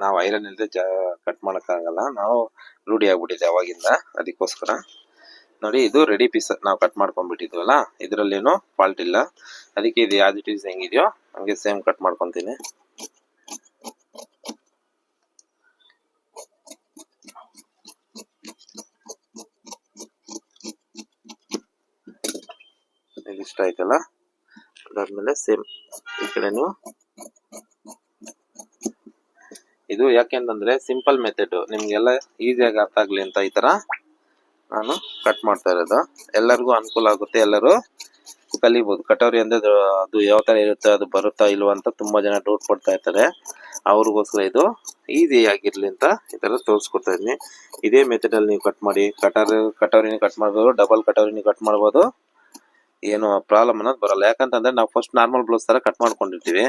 A: ನಾವು ಐರನ್ ಇಲ್ಲದೆ ಕಟ್ ಮಾಡೋಕ್ಕಾಗಲ್ಲ, ನಾವು ರೂಢಿ ಆಗ್ಬಿಟ್ಟಿದೆ ಅವಾಗಿಂದ, ಅದಕ್ಕೋಸ್ಕರ. ನೋಡಿ, ಇದು ರೆಡಿ ಪೀಸ್ ನಾವು ಕಟ್ ಮಾಡ್ಕೊಂಡ್ಬಿಟ್ಟಿದ್ವಲ್ಲ, ಇದರಲ್ಲೇನು ಫಾಲ್ಟ್ ಇಲ್ಲ. ಅದಕ್ಕೆ ಇದು ಯಾವ್ದು ಇಟ್ ಈಸ್ ಹೆಂಗಿದೆಯೋ ಹಂಗೆ ಸೇಮ್ ಕಟ್ ಮಾಡ್ಕೊತೀನಿ. ಇಷ್ಟ ಆಯ್ತಲ್ಲ, ಅದಾದ್ಮೇಲೆ ಸೇಮ್ ಈ ಕಡೆನು. ಇದು ಯಾಕೆಂತಂದ್ರೆ ಸಿಂಪಲ್ ಮೆಥಡ್, ನಿಮ್ಗೆಲ್ಲ ಈಸಿಯಾಗಿ ಅರ್ಥ ಆಗ್ಲಿ ಅಂತ ಈ ತರ ನಾನು ಕಟ್ ಮಾಡ್ತಾ ಇರೋದು. ಎಲ್ಲರಿಗೂ ಅನುಕೂಲ ಆಗುತ್ತೆ, ಎಲ್ಲರೂ ಕಲಿಬಹುದು. ಕಟೋರಿ ಅಂದ್ರೆ ಅದು ಯಾವ ತರ ಇರುತ್ತೆ, ಅದು ಬರುತ್ತಾ ಇಲ್ವಾ ಅಂತ ತುಂಬಾ ಜನ ಡೌಟ್ ಪಡ್ತಾ ಇರ್ತಾರೆ. ಅವ್ರಿಗೋಸ್ಕರ ಇದು ಈಸಿ ಆಗಿರ್ಲಿ ಅಂತ ಈ ತರ ತೋರಿಸ್ಕೊಡ್ತಾ ಇದೀನಿ. ಇದೇ ಮೆಥಡ್ ಅಲ್ಲಿ ನೀವು ಕಟ್ ಮಾಡಿ, ಕಟೋರಿನ ಕಟ್ ಮಾಡ್ಬೋದು, ಡಬಲ್ ಕಟೋರಿನ ಕಟ್ ಮಾಡ್ಬೋದು, ಏನು ಪ್ರಾಬ್ಲಮ್ ಅನ್ನೋದು ಬರಲ್ಲ. ಯಾಕಂತಂದ್ರೆ ನಾವು ಫಸ್ಟ್ ನಾರ್ಮಲ್ ಬ್ಲೌಸ್ ತರ ಕಟ್ ಮಾಡ್ಕೊಂಡಿರ್ತೀವಿ.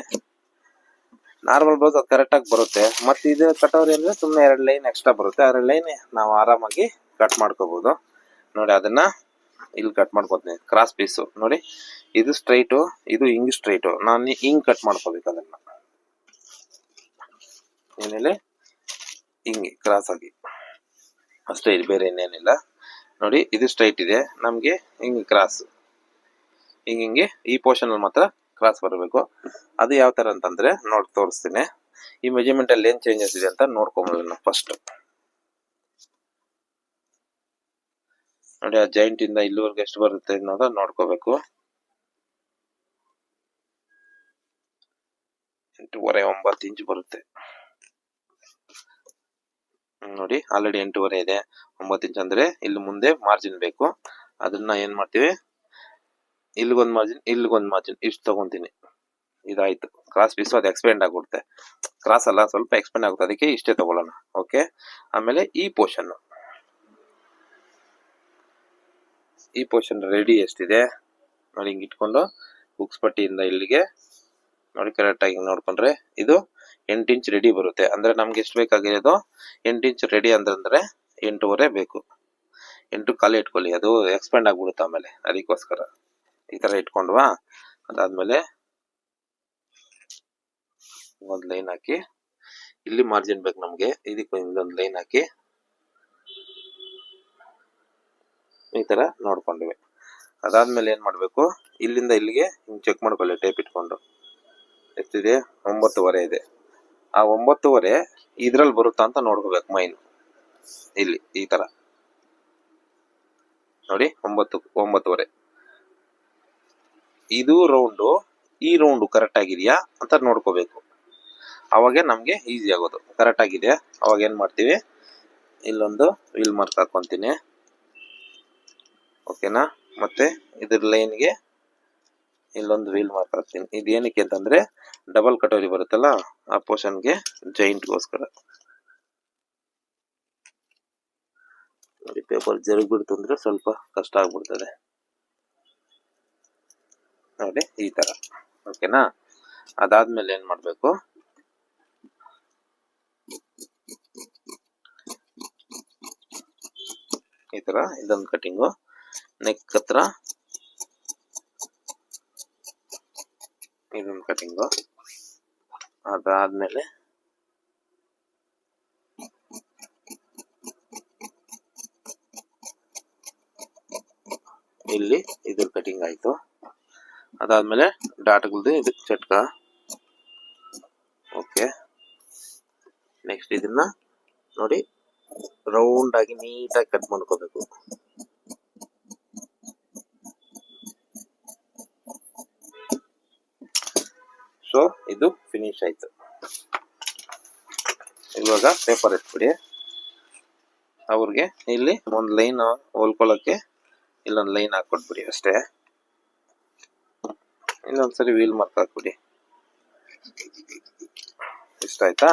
A: ನಾರ್ಮಲ್ ಬ್ಲೌಸ್ ಅದು ಕರೆಕ್ಟ್ ಆಗಿ ಬರುತ್ತೆ. ಮತ್ತೆ ಇದು ಕಟೋರಿ ಅಂದ್ರೆ ಸುಮ್ಮನೆ 2 ಲೈನ್ ಎಕ್ಸ್ಟ್ರಾ ಬರುತ್ತೆ. 2 ಲೈನ್ ನಾವು ಆರಾಮಾಗಿ ಕಟ್ ಮಾಡ್ಕೋಬಹುದು. ನೋಡಿ, ಅದನ್ನ ಇಲ್ಲಿ ಕಟ್ ಮಾಡ್ಕೋತೀನಿ. ಕ್ರಾಸ್ ಪೀಸು ನೋಡಿ, ಇದು ಸ್ಟ್ರೈಟು, ಇದು ಹಿಂಗ್ ಸ್ಟ್ರೈಟು. ನಾನು ಹಿಂಗ್ ಕಟ್ ಮಾಡ್ಕೋಬೇಕು. ಅದನ್ನ ಏನೇಳಿ ಹಿಂಗೆ ಕ್ರಾಸ್ ಆಗಿ ಅಷ್ಟೇ, ಇದು ಬೇರೆ ಇನ್ನೇನಿಲ್ಲ. ನೋಡಿ, ಇದು ಸ್ಟ್ರೈಟ್ ಇದೆ, ನಮ್ಗೆ ಹಿಂಗೆ ಕ್ರಾಸ್, ಹಿಂಗೆ ಈ ಪೋರ್ಷನ್ ಅಲ್ಲಿ ಮಾತ್ರ ಕ್ರಾಸ್ ಬರಬೇಕು. ಅದು ಯಾವ ತರ ಅಂತಂದ್ರೆ ತೋರಿಸ್ತೀನಿ. ಈ ಮೆಜರ್ಮೆಂಟ್ ಅಲ್ಲಿ ಏನ್ ಚೇಂಜಸ್ ಇದೆ ಅಂತ ನೋಡ್ಕೊಂಬೋದು. ಫಸ್ಟ್ ನೋಡಿ, ಆ ಜಾಯಿಂಟ್ ಇಂದ ಇಲ್ಲಿವರೆಗೆ ಎಷ್ಟು ಬರುತ್ತೆ ಅನ್ನೋದು ನೋಡ್ಕೋಬೇಕು. 8.5-9 ಇಂಚ್ ಬರುತ್ತೆ. ನೋಡಿ, ಆಲ್ರೆಡಿ 8.5 ಇದೆ. 9 ಇಂಚ್ ಅಂದ್ರೆ ಇಲ್ಲಿ ಮುಂದೆ ಮಾರ್ಜಿನ್ ಬೇಕು. ಅದನ್ನ ಏನ್ ಮಾಡ್ತೀವಿ, ಇಲ್ಲಿಗೊಂದು ಮಾರ್ಜಿನ್ ಇಷ್ಟು ತಗೊಂತೀನಿ. ಇದಾಯ್ತು ಕ್ರಾಸ್ ಪೀಸ್. ಅದು ಎಕ್ಸ್ಪೆಂಡ್ ಆಗ್ಬಿಡುತ್ತೆ, ಕ್ರಾಸ್ ಅಲ್ಲ, ಸ್ವಲ್ಪ ಎಕ್ಸ್ಪೆಂಡ್ ಆಗುತ್ತೆ, ಅದಕ್ಕೆ ಇಷ್ಟೇ ತಗೊಳ್ಳೋಣ. ಓಕೆ. ಆಮೇಲೆ ಈ ಪೋರ್ಷನ್ ರೆಡಿ ಎಷ್ಟಿದೆ ನೋಡಿ, ಹಿಂಗೆ ಇಟ್ಕೊಂಡು ಬುಕ್ಸ್ ಪಟ್ಟಿಯಿಂದ ಇಲ್ಲಿಗೆ ನೋಡಿ ಕರೆಕ್ಟ್ ಆಗಿ ನೋಡ್ಕೊಂಡ್ರೆ ಇದು 8 ಇಂಚ್ ರೆಡಿ ಬರುತ್ತೆ. ಅಂದ್ರೆ ನಮ್ಗೆ ಎಷ್ಟು ಬೇಕಾಗಿರೋದು 8 ಇಂಚ್ ರೆಡಿ ಅಂದ್ರೆ 8.5 ಬೇಕು. 8 ಕಾಲು ಇಟ್ಕೊಳ್ಳಿ, ಅದು ಎಕ್ಸ್ಪೆಂಡ್ ಆಗ್ಬಿಡುತ್ತೆ ಆಮೇಲೆ, ಅದಕ್ಕೋಸ್ಕರ ಈ ತರ ಇಟ್ಕೊಂಡ್ವಾ. ಅದಾದ್ಮೇಲೆ ಒಂದು ಲೈನ್ ಹಾಕಿ, ಇಲ್ಲಿ ಮಾರ್ಜಿನ್ ಬೇಕು ನಮ್ಗೆ, ಇದಕ್ಕೆ ಇನ್ನೊಂದು ಲೈನ್ ಹಾಕಿ ಈ ತರ ನೋಡ್ಕೊಂಡ್ವಿ. ಅದಾದ್ಮೇಲೆ ಏನ್ ಮಾಡ್ಬೇಕು, ಇಲ್ಲಿಂದ ಇಲ್ಲಿಗೆ ಹಿಂಗ್ ಚೆಕ್ ಮಾಡ್ಕೊಳ್ಳಿ ಟೇಪ್ ಇಟ್ಕೊಂಡು. ಎಷ್ಟಿದೆ? 9.5 ಇದೆ. ಆ 9.5 ಇದ್ರಲ್ಲಿ ಬರುತ್ತಾ ಅಂತ ನೋಡ್ಕೋಬೇಕು. ಮೈನ್ ಇಲ್ಲಿ ಈ ತರ ನೋಡಿ, 9.5 ಇದು ರೌಂಡು, ಈ ರೌಂಡು ಕರೆಕ್ಟ್ ಆಗಿದೆಯಾ ಅಂತ ನೋಡ್ಕೋಬೇಕು. ಅವಾಗ ನಮ್ಗೆ ಈಸಿ ಆಗೋದು. ಕರೆಕ್ಟ್ ಆಗಿದೆ ಅವಾಗ ಏನ್ ಮಾಡ್ತೀವಿ, ಇಲ್ಲೊಂದು ವೀಲ್ ಮಾರ್ಕ್ ಹಾಕೊಂತೀನಿ. ಓಕೆನಾ. ಮತ್ತೆ ಇದ್ರ ಲೈನ್ಗೆ ಇಲ್ಲೊಂದು ವೀಲ್ ಮಾರ್ಕ್ ಹಾಕ್ತೀನಿ. ಇದೇನಕ್ಕೆ ಅಂತಂದ್ರೆ ಡಬಲ್ ಕಟೋರಿ ಬರುತ್ತಲ್ಲ, ಆ ಪೋರ್ಷನ್ಗೆ ಜಾಯಿಂಟ್ಗೋಸ್ಕರ. ನೋಡಿ, ಪೇಪರ್ ಜರುಗ್ಬಿಡ್ತು ಅಂದ್ರೆ ಸ್ವಲ್ಪ ಕಷ್ಟ ಆಗ್ಬಿಡ್ತದೆ. ನೋಡಿ, ಈ ತರ. ಓಕೆನಾ. ಅದಾದ್ಮೇಲೆ ಏನ್ ಮಾಡ್ಬೇಕು, ಈ ತರ ಇದೊಂದು ಕಟಿಂಗು, ನೆಕ್ ಹತ್ರ ಇದೊಂದು ಕಟಿಂಗು. ಅದಾದ್ಮೇಲೆ ಇಲ್ಲಿ ಇದ್ರ ಕಟಿಂಗ್ ಆಯ್ತು. ಅದಾದ್ಮೇಲೆ ಡಾಟ್ಗಳದ್ದು ಇದು ಚಟ್ಕ. ಓಕೆ. ನೆಕ್ಸ್ಟ್ ಇದನ್ನ ನೋಡಿ ರೌಂಡ್ ಆಗಿ ನೀಟಾಗಿ ಕಟ್ ಮಾಡ್ಕೋಬೇಕು. ಸೊ ಇದು ಫಿನಿಶ್ ಆಯ್ತು. ಇವಾಗ ಪೇಪರ್ ಎತ್ಬಿಡಿ. ಅವ್ರಿಗೆ ಇಲ್ಲಿ ಒಂದು ಲೈನ್ ಹೊಲ್ಕೊಳ್ಳೋಕೆ ಇಲ್ಲೊಂದು ಲೈನ್ ಹಾಕೊಟ್ಬಿಡಿ ಅಷ್ಟೇ. ಇನ್ನೊಂದ್ಸರಿ ವೀಲ್ ಮಾರ್ಕ್ ಹಾಕ್ಬಿಡಿ. ಇಷ್ಟ ಆಯ್ತಾ.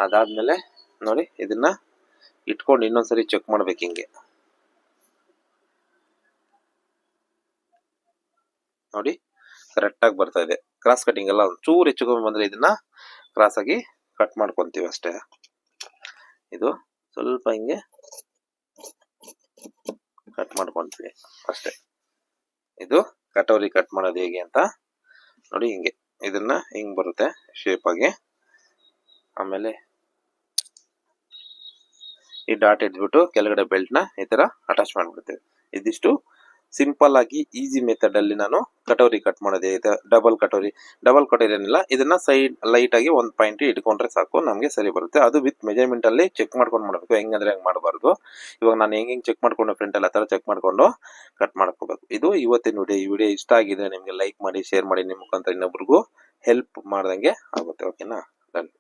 A: ಅದಾದ್ಮೇಲೆ ನೋಡಿ, ಇದನ್ನ ಇಟ್ಕೊಂಡು ಇನ್ನೊಂದ್ಸರಿ ಚೆಕ್ ಮಾಡ್ಬೇಕು. ಹಿಂಗೆ ನೋಡಿ, ಕರೆಕ್ಟ್ ಆಗಿ ಬರ್ತಾ ಇದೆ. ಕ್ರಾಸ್ ಕಟಿಂಗ್ ಎಲ್ಲ ಒಂಚೂರು ಹೆಚ್ಚು ಕಮ್ಮಿ ಬಂದ್ರೆ ಇದನ್ನ ಕ್ರಾಸ್ ಆಗಿ ಕಟ್ ಮಾಡ್ಕೊಂತೀವಿ ಅಷ್ಟೇ. ಇದು ಸ್ವಲ್ಪ ಹಿಂಗೆ ಕಟ್ ಮಾಡ್ಕೊಂತೀವಿ ಅಷ್ಟೇ. ಇದು ಕಟೋರಿ ಕಟ್ ಮಾಡೋದು ಹೇಗೆ ಅಂತ ನೋಡಿ. ಹಿಂಗೆ ಇದನ್ನ ಹಿಂಗ್ ಬರುತ್ತೆ ಶೇಪ್ ಆಗಿ. ಆಮೇಲೆ ಈ ಡಾಟ್ ಇಟ್ಬಿಟ್ಟು ಕೆಳಗಡೆ ಬೆಲ್ಟ್ ನ ಈ ತರ ಅಟ್ಯಾಚ್ ಮಾಡ್ಬಿಡ್ತೇವೆ. ಇದಿಷ್ಟು ಸಿಂಪಲ್ ಆಗಿ ಈಸಿ ಮೆಥಡ್ ಅಲ್ಲಿ ನಾನು ಕಟೋರಿ ಕಟ್ ಮಾಡೋದೇ. ಡಬಲ್ ಕಟೋರಿ ಏನಿಲ್ಲ, ಇದನ್ನ ಸೈಡ್ ಲೈಟ್ ಆಗಿ ಒಂದ್ ಪಾಯಿಂಟ್ ಇಟ್ಕೊಂಡ್ರೆ ಸಾಕು, ನಮ್ಗೆ ಸರಿ ಬರುತ್ತೆ. ಅದು ವಿತ್ ಮೆಜರ್ಮೆಂಟ್ ಅಲ್ಲಿ ಚೆಕ್ ಮಾಡ್ಕೊಂಡು ಮಾಡ್ಬೇಕು, ಹೆಂಗಂದ್ರೆ ಹೆಂಗ್ ಮಾಡಬಾರ್ದು. ಇವಾಗ ನಾನು ಹೆಂಗ್ ಚೆಕ್ ಮಾಡ್ಕೊಂಡು ಫ್ರಂಟ್ ಎಲ್ಲ ತರ ಚೆಕ್ ಮಾಡ್ಕೊಂಡು ಕಟ್ ಮಾಡ್ಕೋಬೇಕು. ಇದು ಇವತ್ತಿನ ವಿಡಿಯೋ. ಈ ವಿಡಿಯೋ ಇಷ್ಟ ಆಗಿದೆ ನಿಮ್ಗೆ ಲೈಕ್ ಮಾಡಿ, ಶೇರ್ ಮಾಡಿ, ನಿಮ್ ಮುಖಾಂತರ ಇನ್ನೊಬ್ರಿಗೂ ಹೆಲ್ಪ್ ಮಾಡ್ದಂಗೆ ಆಗುತ್ತೆ. ಓಕೆನಾ? ಡನ್.